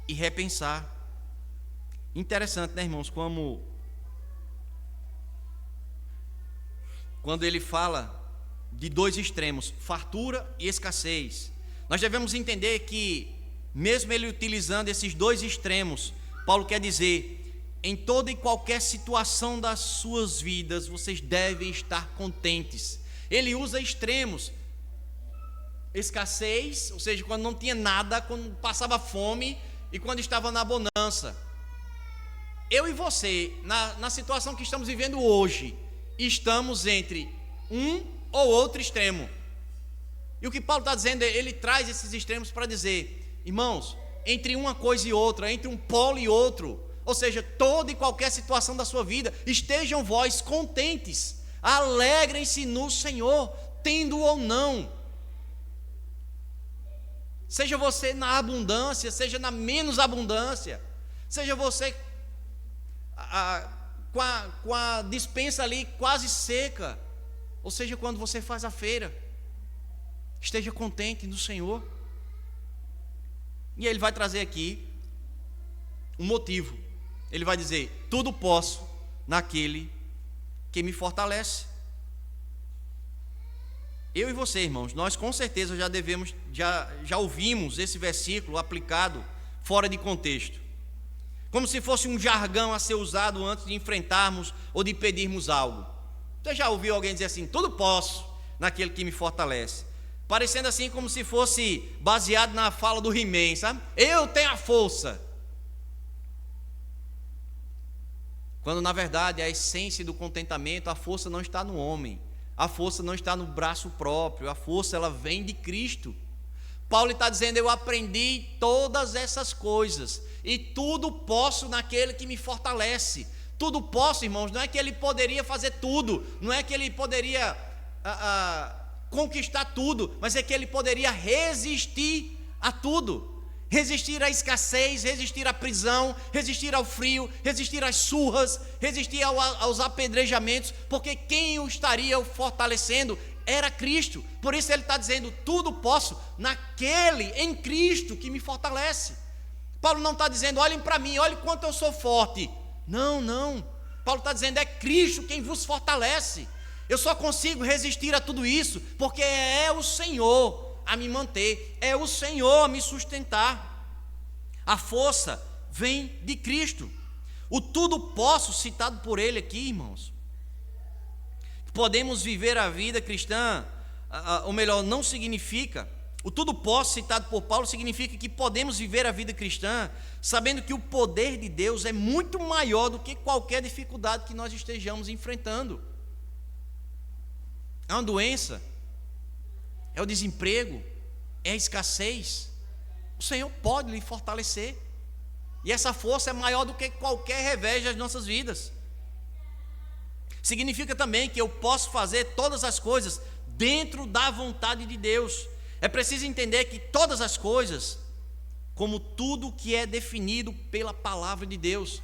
e repensar. Interessante, né, irmãos, quando ele fala de dois extremos, fartura e escassez, nós devemos entender que, mesmo ele utilizando esses dois extremos, Paulo quer dizer: em toda e qualquer situação das suas vidas, vocês devem estar contentes. Ele usa extremos, escassez, ou seja, quando não tinha nada, quando passava fome e quando estava na bonança. Eu e você, na situação que estamos vivendo hoje, estamos entre um ou outro extremo. E o que Paulo está dizendo, ele traz esses extremos para dizer: irmãos, entre uma coisa e outra, entre um polo e outro, ou seja, toda e qualquer situação da sua vida, estejam vós contentes, alegrem-se no Senhor, tendo ou não. Seja você na abundância, seja na menos abundância, seja você com a despensa ali quase seca, ou seja, quando você faz a feira, esteja contente no Senhor. E ele vai trazer aqui um motivo. Ele vai dizer: tudo posso naquele que me fortalece. eu e você, irmãos, nós com certeza já ouvimos esse versículo aplicado fora de contexto, como se fosse um jargão a ser usado antes de enfrentarmos ou de pedirmos algo. Você já ouviu alguém dizer assim: tudo posso naquele que me fortalece? Parecendo assim como se fosse baseado na fala do He-Man, sabe? Eu tenho a força. Quando na verdade a essência do contentamento, a força não está no homem, a força não está no braço próprio, a força ela vem de Cristo. Paulo está dizendo: eu aprendi todas essas coisas e tudo posso naquele que me fortalece. Tudo posso, irmãos, não é que ele poderia fazer tudo, não é que ele poderia conquistar tudo, mas é que ele poderia resistir a tudo. Resistir à escassez, resistir à prisão, resistir ao frio, resistir às surras, resistir aos apedrejamentos, porque quem o estaria fortalecendo era Cristo. Por isso ele está dizendo: tudo posso naquele, em Cristo, que me fortalece. Paulo não está dizendo: olhem para mim, olhem quanto eu sou forte. Não. Paulo está dizendo: é Cristo quem vos fortalece. Eu só consigo resistir a tudo isso porque é o Senhor a me manter, é o Senhor a me sustentar. A força vem de Cristo. O tudo posso citado por ele aqui, irmãos, podemos viver a vida cristã, ou melhor, não significa, o tudo posso citado por Paulo significa que podemos viver a vida cristã sabendo que o poder de Deus é muito maior do que qualquer dificuldade que nós estejamos enfrentando. É uma doença, é o desemprego, é a escassez. O Senhor pode lhe fortalecer, e essa força é maior do que qualquer revés das nossas vidas. Significa também que eu posso fazer todas as coisas dentro da vontade de Deus. É preciso entender que todas as coisas, como tudo que é definido pela palavra de Deus.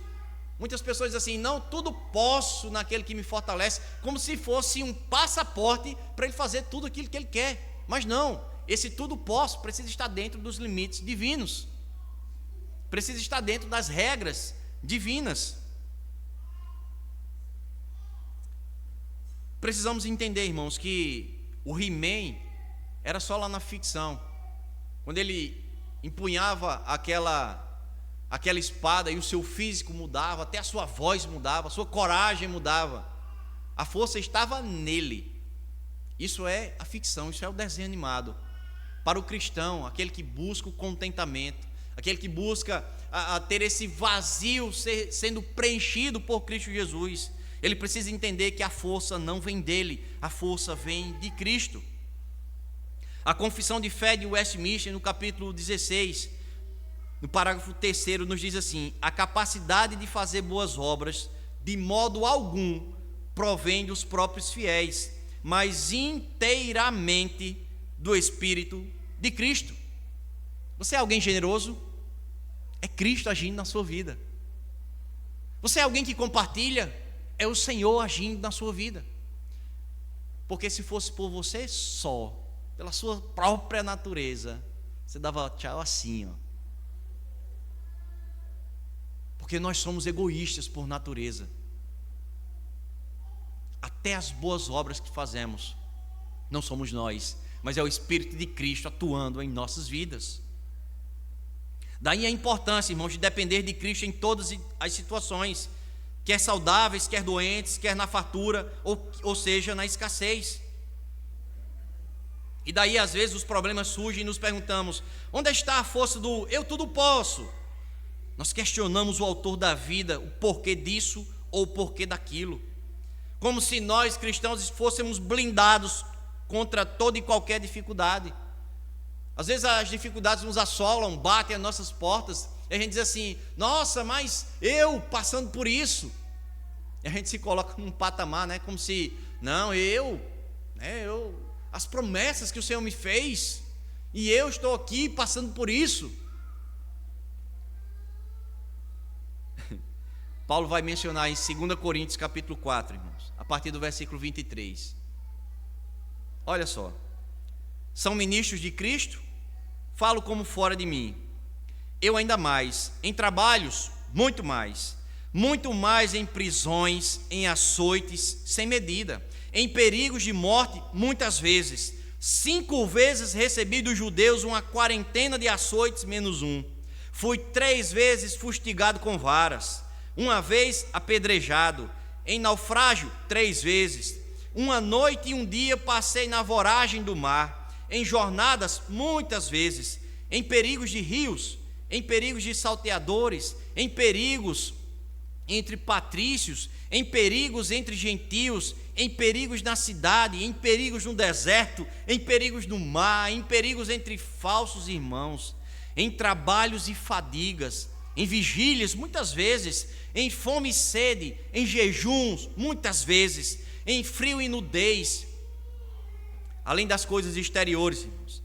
Muitas pessoas dizem assim: não, tudo posso naquele que me fortalece, como se fosse um passaporte para ele fazer tudo aquilo que ele quer. Mas não, esse tudo posso precisa estar dentro dos limites divinos, precisa estar dentro das regras divinas. Precisamos entender, irmãos, que o He-Man era só lá na ficção, quando ele empunhava aquela espada e o seu físico mudava, até a sua voz mudava, a sua coragem mudava. A força estava nele. Isso é a ficção, isso é o desenho animado. Para o cristão, aquele que busca o contentamento, aquele que busca ter esse vazio sendo preenchido por Cristo Jesus, ele precisa entender que a força não vem dele, a força vem de Cristo. A Confissão de Fé de Westminster, no capítulo 16, no parágrafo 3º, nos diz assim: a capacidade de fazer boas obras de modo algum provém dos próprios fiéis, mas inteiramente do Espírito de Cristo. Você é alguém generoso? É Cristo agindo na sua vida. Você é alguém que compartilha? É o Senhor agindo na sua vida. Porque se fosse por você só, pela sua própria natureza, você dava tchau assim, ó. Porque nós somos egoístas por natureza. Até as boas obras que fazemos não somos nós, mas é o Espírito de Cristo atuando em nossas vidas. Daí a importância, irmãos, de depender de Cristo em todas as situações, quer saudáveis, quer doentes, quer na fartura, ou seja, na escassez. E daí às vezes os problemas surgem e nos perguntamos: onde está a força do eu tudo posso? Nós questionamos o autor da vida, o porquê disso ou o porquê daquilo, como se nós cristãos fôssemos blindados contra toda e qualquer dificuldade. Às vezes as dificuldades nos assolam, batem às nossas portas, e a gente diz assim: nossa, mas eu passando por isso. E a gente se coloca num patamar, né, como se, não, as promessas que o Senhor me fez, e eu estou aqui passando por isso. Paulo vai mencionar em 2 Coríntios capítulo 4, irmãos, a partir do versículo 23. Olha só: são ministros de Cristo? Falo como fora de mim. Eu ainda mais, em trabalhos, muito mais em prisões, em açoites sem medida, em perigos de morte muitas vezes. 5 vezes recebi dos judeus uma quarentena de açoites menos um. Fui 3 vezes fustigado com varas, 1 vez apedrejado, em naufrágio 3 vezes. 1 noite e 1 dia passei na voragem do mar, em jornadas muitas vezes, em perigos de rios, em perigos de salteadores, em perigos entre patrícios, em perigos entre gentios, em perigos na cidade, em perigos no deserto, em perigos no mar, em perigos entre falsos irmãos, em trabalhos e fadigas, em vigílias muitas vezes, em fome e sede, em jejuns muitas vezes, em frio e nudez. Além das coisas exteriores, irmãos,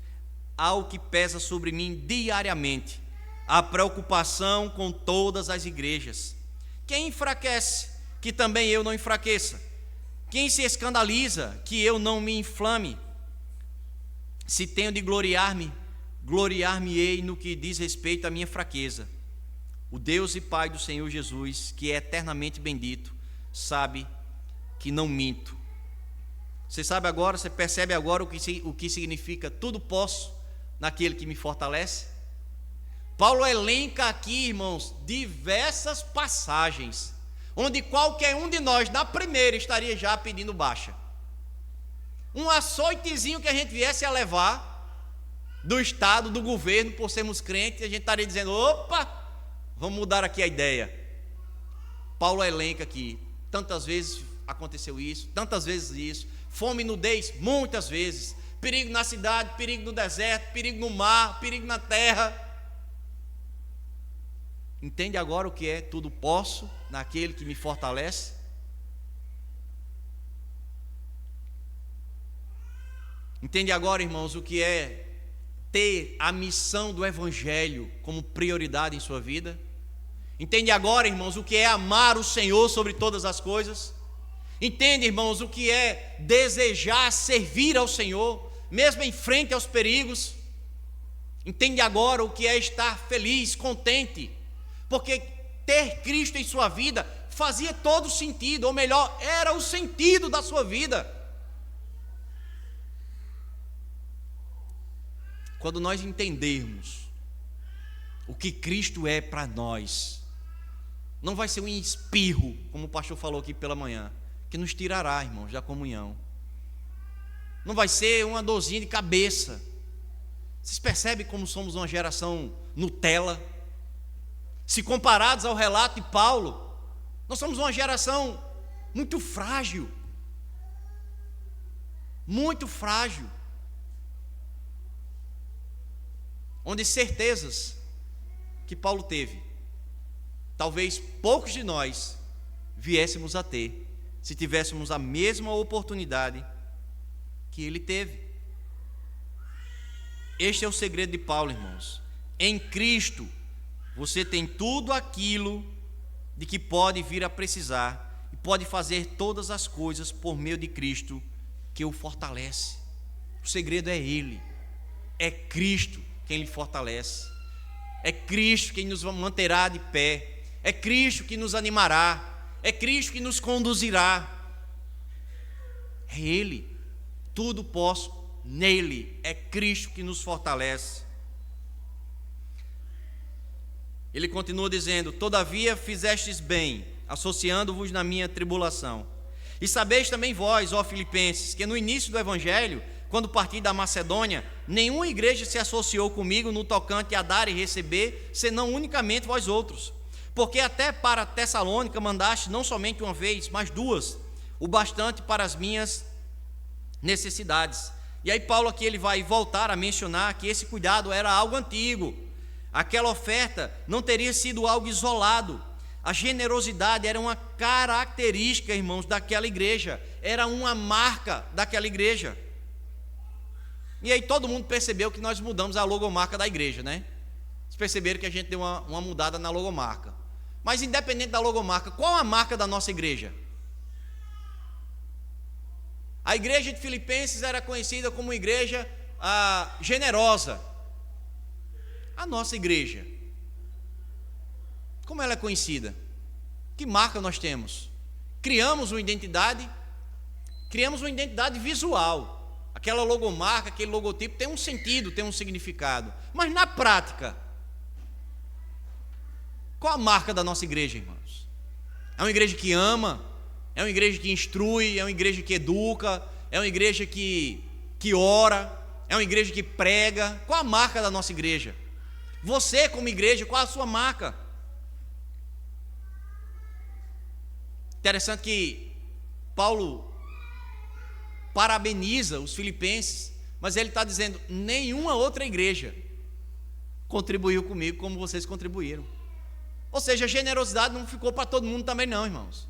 há o que pesa sobre mim diariamente, a preocupação com todas as igrejas. Quem enfraquece, que também eu não enfraqueça. Quem se escandaliza, que eu não me inflame. Se tenho de gloriar-me, gloriar-me-ei no que diz respeito à minha fraqueza. O Deus e Pai do Senhor Jesus, que é eternamente bendito, sabe que não minto. Você sabe agora, você percebe agora o que significa tudo posso naquele que me fortalece? Paulo elenca aqui, irmãos, diversas passagens, onde qualquer um de nós, na primeira, estaria já pedindo baixa. Um açoitezinho que a gente viesse a levar do Estado, do governo, por sermos crentes, a gente estaria dizendo, opa, vamos mudar aqui a ideia. Paulo elenca aqui, tantas vezes aconteceu isso, tantas vezes isso, fome e nudez, muitas vezes, perigo na cidade, perigo no deserto, perigo no mar, perigo na terra. Entende agora o que é tudo posso naquele que me fortalece? Entende agora, irmãos, o que é ter a missão do Evangelho como prioridade em sua vida? Entende agora, irmãos, o que é amar o Senhor sobre todas as coisas? Entende, irmãos, o que é desejar servir ao Senhor, mesmo em frente aos perigos? Entende agora o que é estar feliz, contente? Porque ter Cristo em sua vida fazia todo sentido, ou melhor, era o sentido da sua vida. Quando nós entendermos o que Cristo é para nós, não vai ser um espirro, como o pastor falou aqui pela manhã, que nos tirará, irmãos, da comunhão. Não vai ser uma dorzinha de cabeça. Vocês percebem como somos uma geração Nutella? Se comparados ao relato de Paulo, nós somos uma geração muito frágil. Muito frágil. Onde certezas que Paulo teve, talvez poucos de nós viéssemos a ter, se tivéssemos a mesma oportunidade que ele teve. Este é o segredo de Paulo, irmãos. Em Cristo, você tem tudo aquilo de que pode vir a precisar e pode fazer todas as coisas por meio de Cristo que o fortalece. O segredo é Ele, é Cristo quem lhe fortalece, é Cristo quem nos manterá de pé, é Cristo que nos animará, é Cristo que nos conduzirá, é Ele, tudo posso nele, é Cristo que nos fortalece. Ele continua dizendo: todavia fizestes bem, associando-vos na minha tribulação. E sabeis também vós, ó Filipenses, que no início do Evangelho, quando parti da Macedônia, nenhuma igreja se associou comigo no tocante a dar e receber, senão unicamente vós outros. Porque até para Tessalônica mandaste não somente uma vez, mas 2, o bastante para as minhas necessidades. E aí Paulo aqui ele vai voltar a mencionar que esse cuidado era algo antigo. Aquela oferta não teria sido algo isolado. A generosidade era uma característica, irmãos, daquela igreja. Era uma marca daquela igreja. E aí todo mundo percebeu que nós mudamos a logomarca da igreja, né? Vocês perceberam que a gente deu uma mudada na logomarca. Mas independente da logomarca, qual a marca da nossa igreja? A igreja de Filipenses era conhecida como uma igreja generosa. A nossa igreja, como ela é conhecida? Que marca nós temos? Criamos uma identidade visual. aquela logomarca, aquele logotipo tem um sentido, tem um significado. Mas na prática, qual a marca da nossa igreja, irmãos? É uma igreja que ama, é uma igreja que instrui, é uma igreja que educa, é uma igreja que ora, é uma igreja que prega. Qual a marca da nossa igreja? Você, como igreja, qual a sua marca? Interessante que Paulo parabeniza os filipenses, mas ele está dizendo: nenhuma outra igreja contribuiu comigo como vocês contribuíram. Ou seja, a generosidade não ficou para todo mundo também não, irmãos.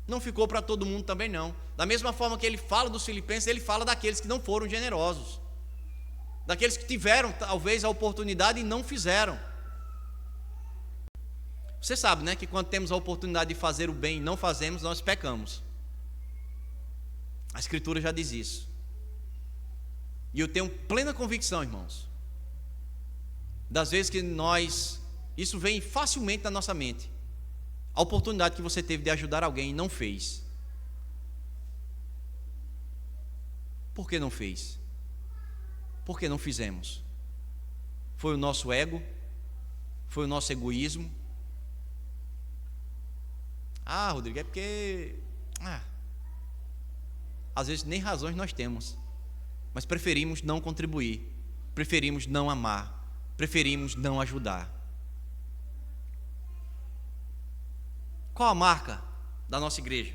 Não ficou para todo mundo também não. Da mesma forma que ele fala dos filipenses, ele fala daqueles que não foram generosos, daqueles que tiveram talvez a oportunidade e não fizeram. Você sabe, né, que quando temos a oportunidade de fazer o bem e não fazemos, nós pecamos. A Escritura já diz isso. E eu tenho plena convicção, irmãos, das vezes que isso vem facilmente na nossa mente. A oportunidade que você teve de ajudar alguém e não fez. Por que não fez? Por que não fizemos? Foi o nosso ego? Foi o nosso egoísmo? Rodrigo, é porque às vezes nem razões nós temos, mas preferimos não contribuir, preferimos não amar, preferimos não ajudar. Qual a marca da nossa igreja?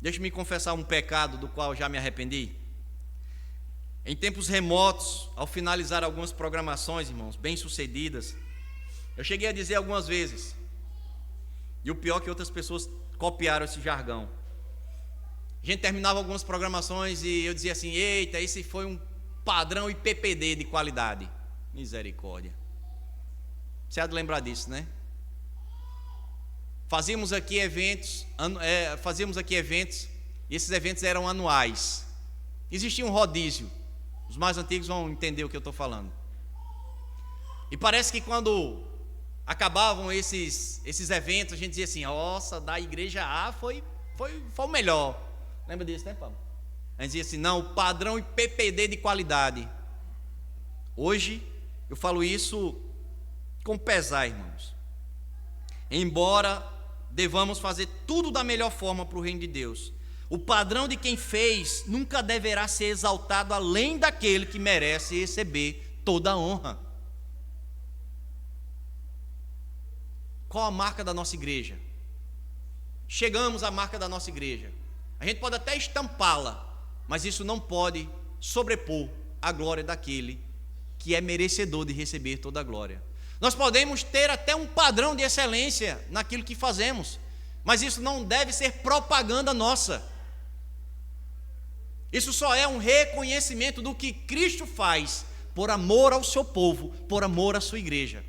Deixe-me confessar um pecado do qual já me arrependi. Em tempos remotos, ao finalizar algumas programações, irmãos, bem-sucedidas, eu cheguei a dizer algumas vezes, e o pior é que outras pessoas copiaram esse jargão. A gente terminava algumas programações e eu dizia assim: eita, esse foi um padrão IPPD de qualidade. Misericórdia. Você há de lembrar disso, né? Fazíamos aqui eventos, e esses eventos eram anuais. Existia um rodízio. Os mais antigos vão entender o que eu estou falando. E parece que quando acabavam esses eventos, a gente dizia assim: nossa, da igreja A foi o melhor. Lembra disso, né, Paulo? A gente dizia assim: não, o padrão IPPD de qualidade. Hoje, eu falo isso com pesar, irmãos. Embora devamos fazer tudo da melhor forma para o reino de Deus, o padrão de quem fez nunca deverá ser exaltado além daquele que merece receber toda a honra. Qual a marca da nossa igreja? Chegamos à marca da nossa igreja. A gente pode até estampá-la, mas isso não pode sobrepor a glória daquele que é merecedor de receber toda a glória. Nós podemos ter até um padrão de excelência naquilo que fazemos, mas isso não deve ser propaganda nossa. Isso só é um reconhecimento do que Cristo faz por amor ao seu povo, por amor à sua igreja.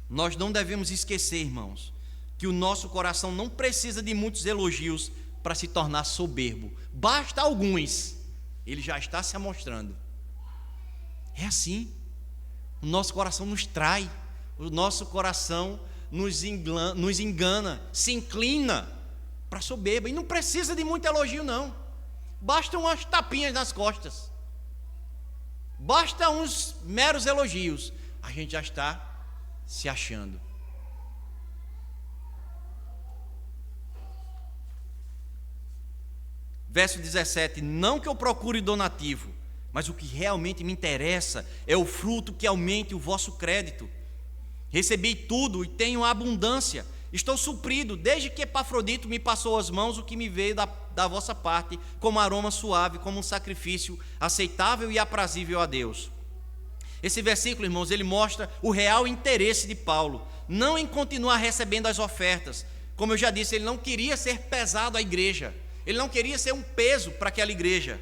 Nós não devemos esquecer, irmãos, que o nosso coração não precisa de muitos elogios para se tornar soberbo. Basta alguns, ele já está se amostrando. É assim. O nosso coração nos trai, o nosso coração nos engana, se inclina para soberba. E não precisa de muito elogio, não. Basta umas tapinhas nas costas. Basta uns meros elogios. A gente já está se achando. Verso 17: não que eu procure donativo, mas o que realmente me interessa é o fruto que aumente o vosso crédito. Recebi tudo e tenho abundância. Estou suprido, desde que Epafrodito me passou às mãos o que me veio da vossa parte, como aroma suave, como um sacrifício aceitável e aprazível a Deus. Esse versículo, irmãos, ele mostra o real interesse de Paulo, não em continuar recebendo as ofertas. Como eu já disse, ele não queria ser pesado à igreja, ele não queria ser um peso para aquela igreja.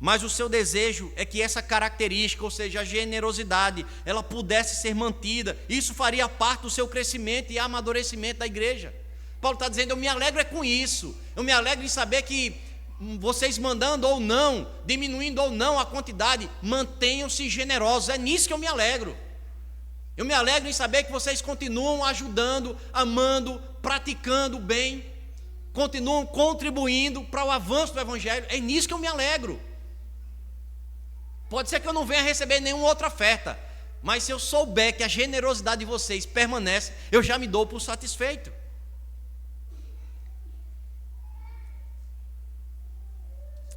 Mas o seu desejo é que essa característica, ou seja, a generosidade, ela pudesse ser mantida. Isso faria parte do seu crescimento e amadurecimento da igreja. Paulo está dizendo: eu me alegro com isso. Eu me alegro em saber que vocês mandando ou não, diminuindo ou não a quantidade, mantenham-se generosos. É nisso que eu me alegro. Eu me alegro em saber que vocês continuam ajudando, amando, praticando o bem, continuam contribuindo para o avanço do Evangelho. É nisso que eu me alegro. Pode ser que eu não venha receber nenhuma outra oferta, mas se eu souber que a generosidade de vocês permanece, eu já me dou por satisfeito.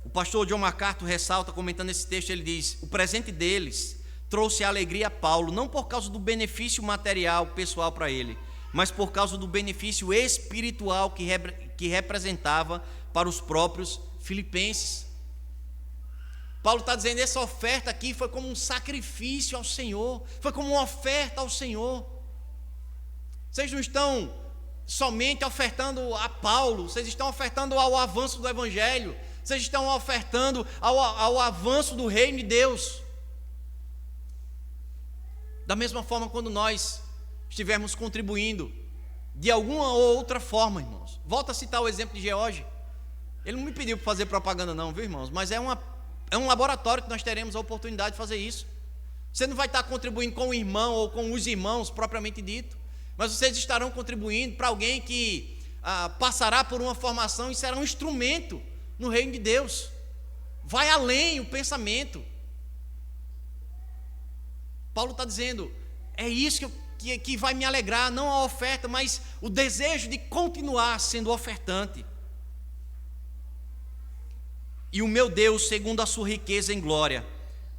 O pastor John MacArthur ressalta, comentando esse texto, ele diz: o presente deles trouxe alegria a Paulo, não por causa do benefício material pessoal para ele, mas por causa do benefício espiritual que representava para os próprios filipenses. Paulo está dizendo, essa oferta aqui foi como um sacrifício ao Senhor, foi como uma oferta ao Senhor. Vocês não estão somente ofertando a Paulo, vocês estão ofertando ao avanço do Evangelho, vocês estão ofertando ao avanço do reino de Deus. Da mesma forma, quando nós estivermos contribuindo de alguma ou outra forma, irmãos. Volto a citar o exemplo de George. Ele não me pediu para fazer propaganda não, viu, irmãos? Mas é um laboratório que nós teremos a oportunidade de fazer isso. Você não vai estar contribuindo com o irmão ou com os irmãos propriamente dito, mas vocês estarão contribuindo para alguém que passará por uma formação e será um instrumento no reino de Deus. Vai além o pensamento. Paulo está dizendo, é isso que vai me alegrar, não a oferta, mas o desejo de continuar sendo ofertante. E o meu Deus, segundo a sua riqueza em glória,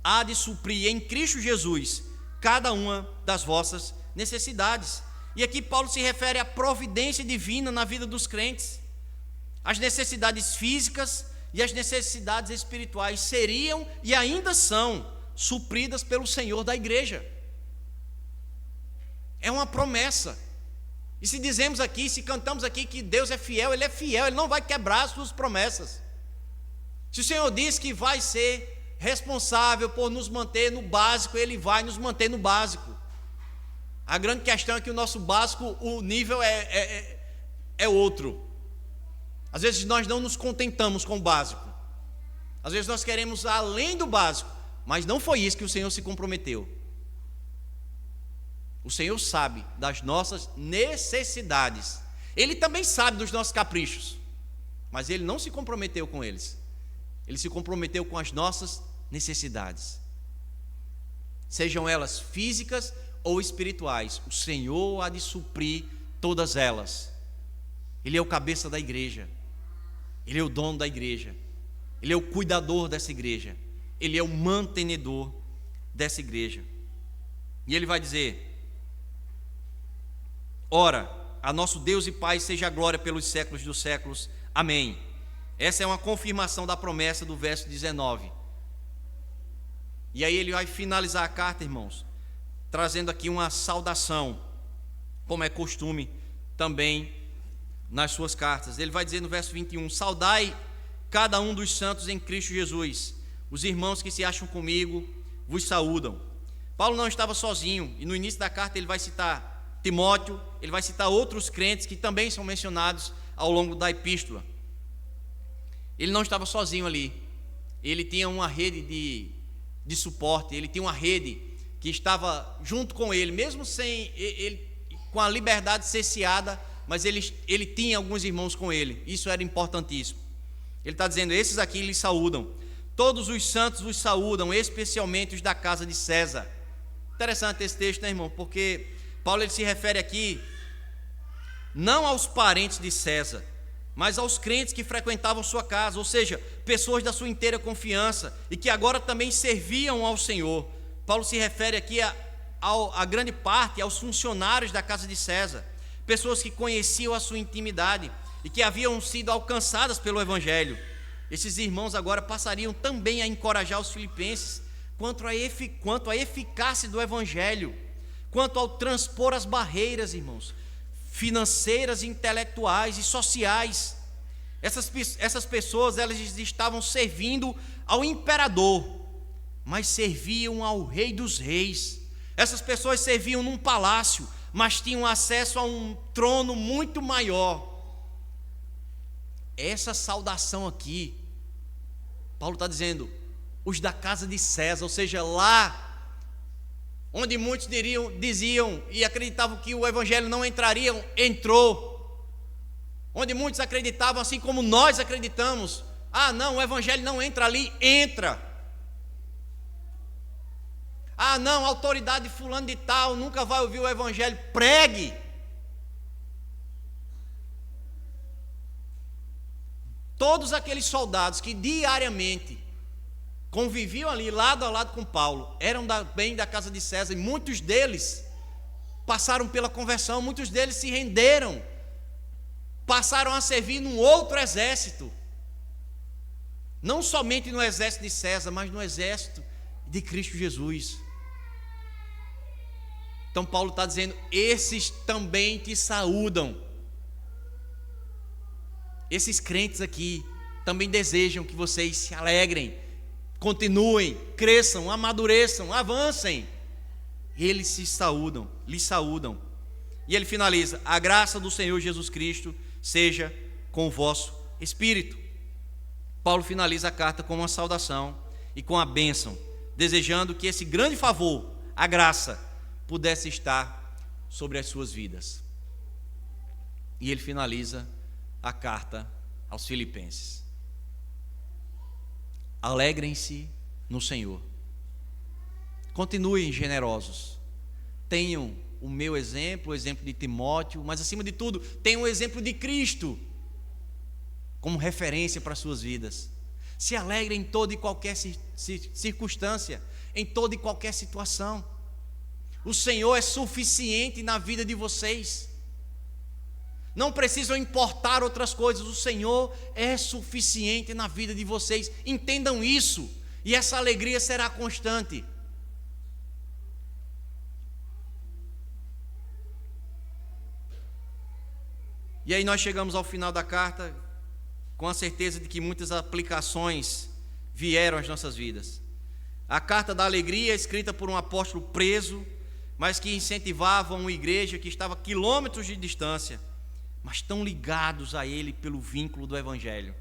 há de suprir em Cristo Jesus cada uma das vossas necessidades. E aqui Paulo se refere à providência divina na vida dos crentes. As necessidades físicas e as necessidades espirituais seriam e ainda são supridas pelo Senhor da igreja. É uma promessa. E se dizemos aqui, se cantamos aqui que Deus é fiel, Ele é fiel, Ele não vai quebrar as suas promessas. Se o Senhor diz que vai ser responsável por nos manter no básico, Ele vai nos manter no básico. A grande questão é que o nosso básico, o nível é outro. Às vezes nós não nos contentamos com o básico. Às vezes nós queremos além do básico, mas não foi isso que o Senhor se comprometeu. O Senhor sabe das nossas necessidades. Ele também sabe dos nossos caprichos, mas Ele não se comprometeu com eles. Ele se comprometeu com as nossas necessidades, sejam elas físicas ou espirituais. O Senhor há de suprir todas elas. Ele é o cabeça da igreja, Ele é o dono da igreja, Ele é o cuidador dessa igreja, Ele é o mantenedor dessa igreja. E Ele vai dizer: ora, a nosso Deus e Pai seja a glória pelos séculos dos séculos. Amém. Essa é uma confirmação da promessa do verso 19. E aí ele vai finalizar a carta, irmãos, trazendo aqui uma saudação, como é costume também nas suas cartas. Ele vai dizer no verso 21, saudai cada um dos santos em Cristo Jesus. Os irmãos que se acham comigo vos saúdam. Paulo não estava sozinho, e no início da carta ele vai citar Timóteo, ele vai citar outros crentes que também são mencionados ao longo da epístola. Ele não estava sozinho ali, ele tinha uma rede de suporte, ele tinha uma rede que estava junto com ele, mesmo sem ele, com a liberdade cerceada, mas ele tinha alguns irmãos com ele, isso era importantíssimo. Ele está dizendo, esses aqui lhes saúdam, todos os santos vos saúdam, especialmente os da casa de César. Interessante esse texto, né, irmão? Porque Paulo ele se refere aqui não aos parentes de César, mas aos crentes que frequentavam sua casa, ou seja, pessoas da sua inteira confiança e que agora também serviam ao Senhor. Paulo se refere aqui a grande parte aos funcionários da casa de César, pessoas que conheciam a sua intimidade e que haviam sido alcançadas pelo Evangelho. Esses irmãos agora passariam também a encorajar os filipenses quanto à eficácia do Evangelho, quanto ao transpor as barreiras, irmãos, financeiras, intelectuais e sociais. Essas pessoas, elas estavam servindo ao imperador, mas serviam ao Rei dos Reis. Essas pessoas serviam num palácio, mas tinham acesso a um trono muito maior. Essa saudação aqui, Paulo está dizendo, os da casa de César, ou seja, lá onde muitos diziam e acreditavam que o evangelho não entraria, entrou. onde muitos acreditavam assim como nós acreditamos. Ah, não, o evangelho não entra ali. Entra. Ah, não, a autoridade fulano de tal nunca vai ouvir o evangelho. Pregue. Todos aqueles soldados que diariamente conviviam ali lado a lado com Paulo, eram bem da casa de César, e muitos deles passaram pela conversão, muitos deles se renderam, passaram a servir num outro exército, não somente no exército de César, mas no exército de Cristo Jesus. Então Paulo está dizendo: esses também te saúdam. Esses crentes aqui também desejam que vocês se alegrem, continuem, cresçam, amadureçam, avancem. Eles se saúdam, lhes saúdam. E ele finaliza: a graça do Senhor Jesus Cristo seja com o vosso espírito. Paulo finaliza a carta com uma saudação e com a bênção, desejando que esse grande favor, a graça, pudesse estar sobre as suas vidas. E ele finaliza a carta aos Filipenses: alegrem-se no Senhor, continuem generosos, tenham o meu exemplo, o exemplo de Timóteo, mas acima de tudo, tenham o exemplo de Cristo como referência para as suas vidas. Se alegrem em toda e qualquer circunstância, em toda e qualquer situação. O Senhor é suficiente na vida de vocês. Não precisam importar outras coisas. O Senhor é suficiente na vida de vocês. Entendam isso, e essa alegria será constante. E aí nós chegamos ao final da carta com a certeza de que muitas aplicações vieram às nossas vidas. A carta da alegria, escrita por um apóstolo preso, mas que incentivava uma igreja que estava a quilômetros de distância, mas tão ligados a ele pelo vínculo do evangelho.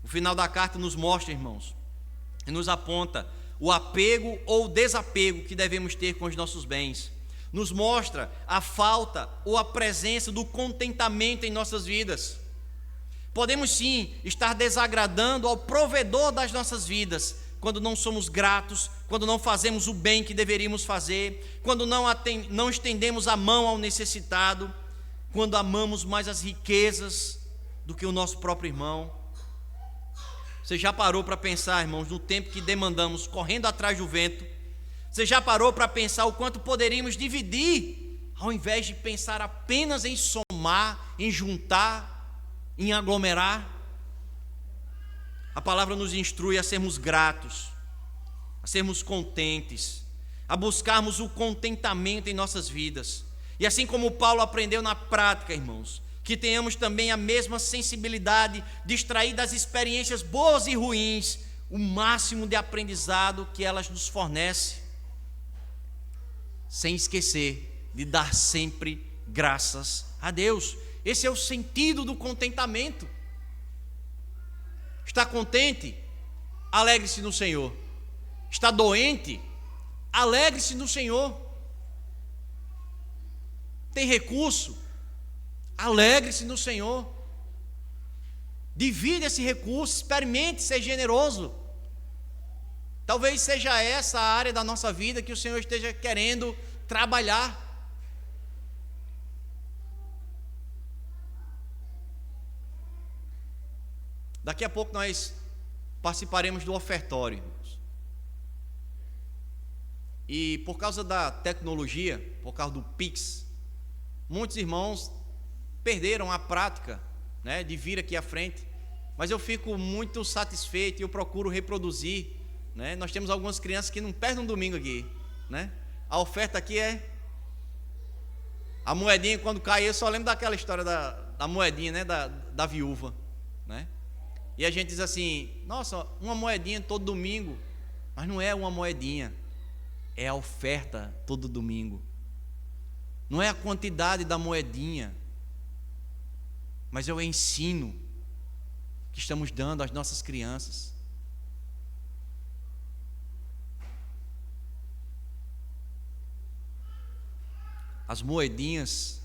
O final da carta nos mostra, irmãos, e nos aponta o apego ou desapego que devemos ter com os nossos bens. Nos mostra a falta ou a presença do contentamento em nossas vidas. Podemos sim estar desagradando ao provedor das nossas vidas, quando não somos gratos, quando não fazemos o bem que deveríamos fazer, quando não estendemos a mão ao necessitado, quando amamos mais as riquezas do que o nosso próprio irmão. Você já parou para pensar, irmãos, no tempo que demandamos correndo atrás do vento? Você já parou para pensar o quanto poderíamos dividir, ao invés de pensar apenas em somar, em juntar, em aglomerar? A palavra nos instrui a sermos gratos, a sermos contentes, a buscarmos o contentamento em nossas vidas. E assim como Paulo aprendeu na prática, irmãos, que tenhamos também a mesma sensibilidade de extrair das experiências boas e ruins o máximo de aprendizado que elas nos fornecem, sem esquecer de dar sempre graças a Deus. Esse é o sentido do contentamento. Está contente? Alegre-se no Senhor. Está doente? Alegre-se no Senhor. Tem recurso? Alegre-se no Senhor. Divide esse recurso, experimente ser generoso. Talvez seja essa a área da nossa vida que o Senhor esteja querendo trabalhar. Daqui a pouco nós participaremos do ofertório, irmãos. E por causa da tecnologia, por causa do Pix, muitos irmãos perderam a prática, né, de vir aqui à frente. Mas eu fico muito satisfeito e eu procuro reproduzir, né? Nós temos algumas crianças que não perdem um domingo aqui, né? A oferta aqui é a moedinha. Quando cai, eu só lembro daquela história da moedinha, né, da viúva, né? E a gente diz assim: nossa, uma moedinha todo domingo. Mas não é uma moedinha, é a oferta todo domingo. Não é a quantidade da moedinha, mas é o ensino que estamos dando às nossas crianças. As moedinhas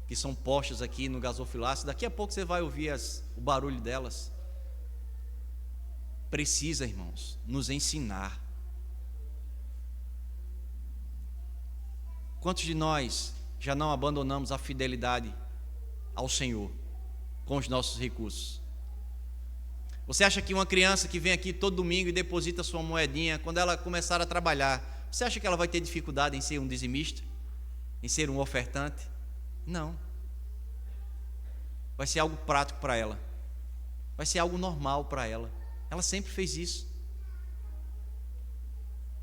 que são postas aqui no gasofilácio. Daqui a pouco você vai ouvir o barulho delas. Precisa, irmãos, nos ensinar. Quantos de nós já não abandonamos a fidelidade ao Senhor com os nossos recursos? Você acha que uma criança que vem aqui todo domingo e deposita sua moedinha, quando ela começar a trabalhar, você acha que ela vai ter dificuldade em ser um dizimista? Em ser um ofertante? Não. Vai ser algo prático para ela. Vai ser algo normal para ela. Ela sempre fez isso.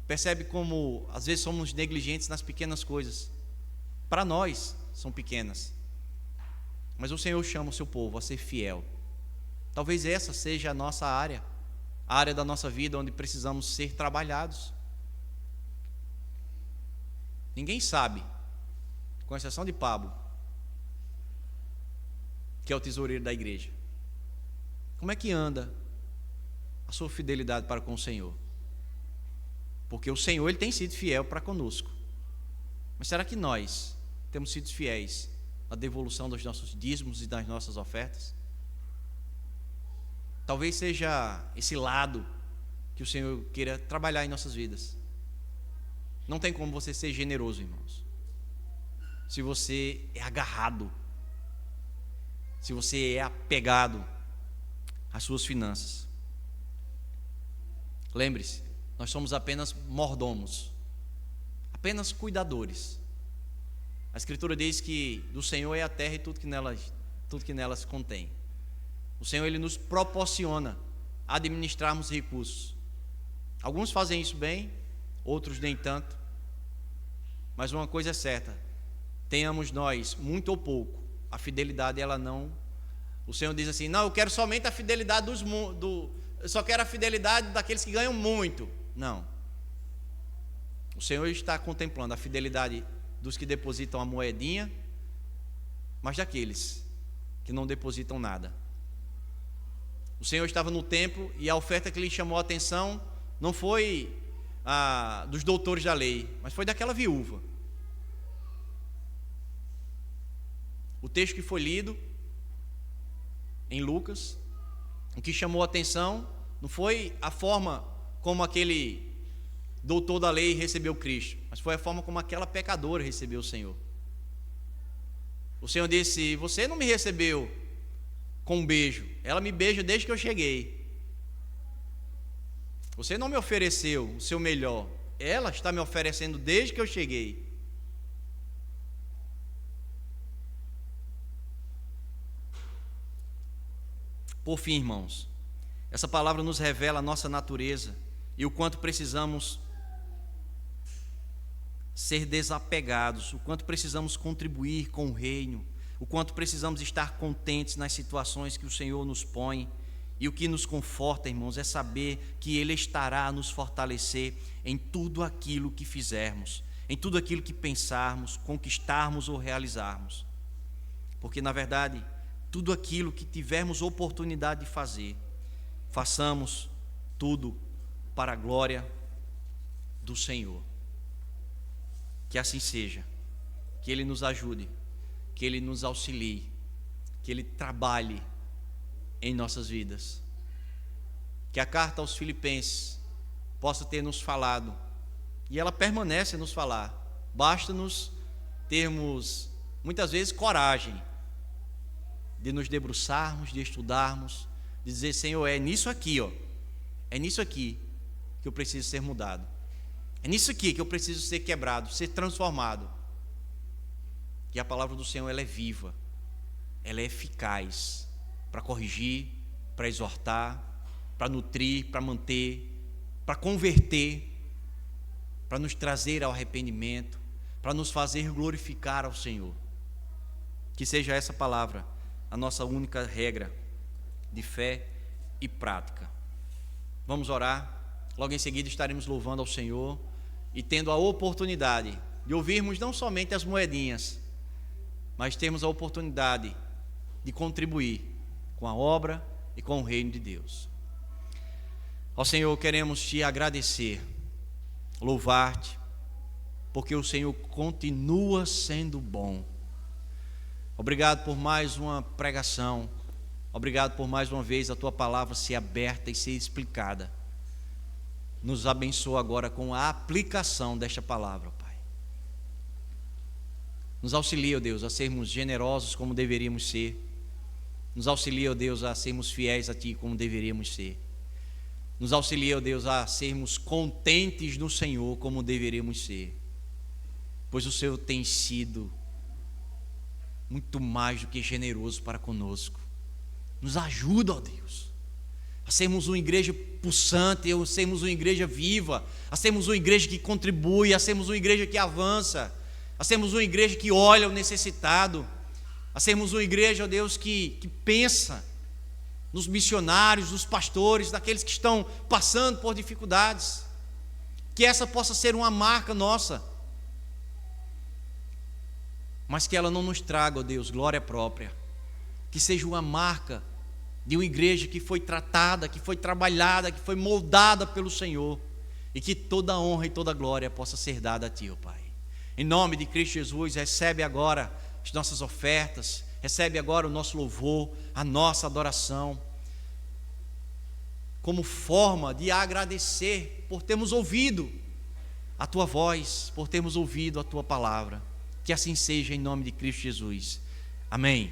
Percebe como às vezes somos negligentes nas pequenas coisas. Para nós são pequenas, mas o Senhor chama o seu povo a ser fiel. Talvez essa seja a nossa área, a área da nossa vida onde precisamos ser trabalhados. Ninguém sabe, com exceção de Pablo, que é o tesoureiro da igreja, como é que anda a sua fidelidade para com o Senhor. Porque o Senhor, Ele tem sido fiel para conosco. Mas será que nós temos sido fiéis na devolução dos nossos dízimos e das nossas ofertas? Talvez seja esse lado que o Senhor queira trabalhar em nossas vidas. Não tem como você ser generoso, irmãos, se você é agarrado, se você é apegado às suas finanças. Lembre-se, nós somos apenas mordomos, apenas cuidadores. A Escritura diz que do Senhor é a terra e tudo que nela se contém. O Senhor, Ele nos proporciona administrarmos recursos. Alguns fazem isso bem, outros nem tanto. Mas uma coisa é certa: tenhamos nós muito ou pouco, a fidelidade ela não. O Senhor diz assim: não, eu quero somente a fidelidade eu só quero a fidelidade daqueles que ganham muito. Não. O Senhor está contemplando a fidelidade dos que depositam a moedinha, mas daqueles que não depositam nada. O Senhor estava no templo e a oferta que lhe chamou a atenção não foi dos doutores da lei, mas foi daquela viúva. O texto que foi lido em Lucas, o que chamou a atenção não foi a forma como aquele doutor da lei recebeu Cristo, mas foi a forma como aquela pecadora recebeu o Senhor. O Senhor disse: você não me recebeu com um beijo, ela me beija desde que eu cheguei. Você não me ofereceu o seu melhor, ela está me oferecendo desde que eu cheguei. Por fim, irmãos, essa palavra nos revela a nossa natureza e o quanto precisamos ser desapegados, o quanto precisamos contribuir com o reino, o quanto precisamos estar contentes nas situações que o Senhor nos põe. E o que nos conforta, irmãos, é saber que Ele estará a nos fortalecer em tudo aquilo que fizermos, em tudo aquilo que pensarmos, conquistarmos ou realizarmos. Porque, na verdade, tudo aquilo que tivermos oportunidade de fazer, façamos tudo para a glória do Senhor. Que assim seja, que Ele nos ajude, que Ele nos auxilie, que Ele trabalhe em nossas vidas. Que a carta aos Filipenses possa ter nos falado, e ela permanece a nos falar. Basta-nos termos, muitas vezes, coragem de nos debruçarmos, de estudarmos, de dizer: Senhor, é nisso aqui, é nisso aqui que eu preciso ser mudado, é nisso aqui que eu preciso ser quebrado, ser transformado. E a palavra do Senhor, ela é viva, ela é eficaz para corrigir, para exortar, para nutrir, para manter, para converter, para nos trazer ao arrependimento, para nos fazer glorificar ao Senhor. Que seja essa palavra a nossa única regra de fé e prática. Vamos orar, logo em seguida estaremos louvando ao Senhor e tendo a oportunidade de ouvirmos não somente as moedinhas, mas termos a oportunidade de contribuir com a obra e com o reino de Deus. Ó Senhor, queremos Te agradecer, louvar-Te, porque o Senhor continua sendo bom. Obrigado por mais uma pregação. Obrigado por mais uma vez a Tua palavra ser aberta e ser explicada. Nos abençoa agora com a aplicação desta palavra, Pai. Nos auxilia, ó Deus, a sermos generosos como deveríamos ser. Nos auxilia, ó Deus, a sermos fiéis a Ti como deveríamos ser. Nos auxilia, ó Deus, a sermos contentes no Senhor como deveríamos ser. Pois o Senhor tem sido muito mais do que generoso para conosco. Nos ajuda, ó Deus, a sermos uma igreja pulsante, a sermos uma igreja viva, a sermos uma igreja que contribui, a sermos uma igreja que avança, a sermos uma igreja que olha o necessitado, a sermos uma igreja, ó Deus, que pensa nos missionários, nos pastores, naqueles que estão passando por dificuldades. Que essa possa ser uma marca nossa, mas que ela não nos traga, ó Deus, glória própria. Que seja uma marca de uma igreja que foi tratada, que foi trabalhada, que foi moldada pelo Senhor, e que toda a honra e toda a glória possa ser dada a Ti, ó Pai. Em nome de Cristo Jesus, recebe agora as nossas ofertas, recebe agora o nosso louvor, a nossa adoração, como forma de agradecer por termos ouvido a Tua voz, por termos ouvido a Tua palavra. Que assim seja em nome de Cristo Jesus. Amém.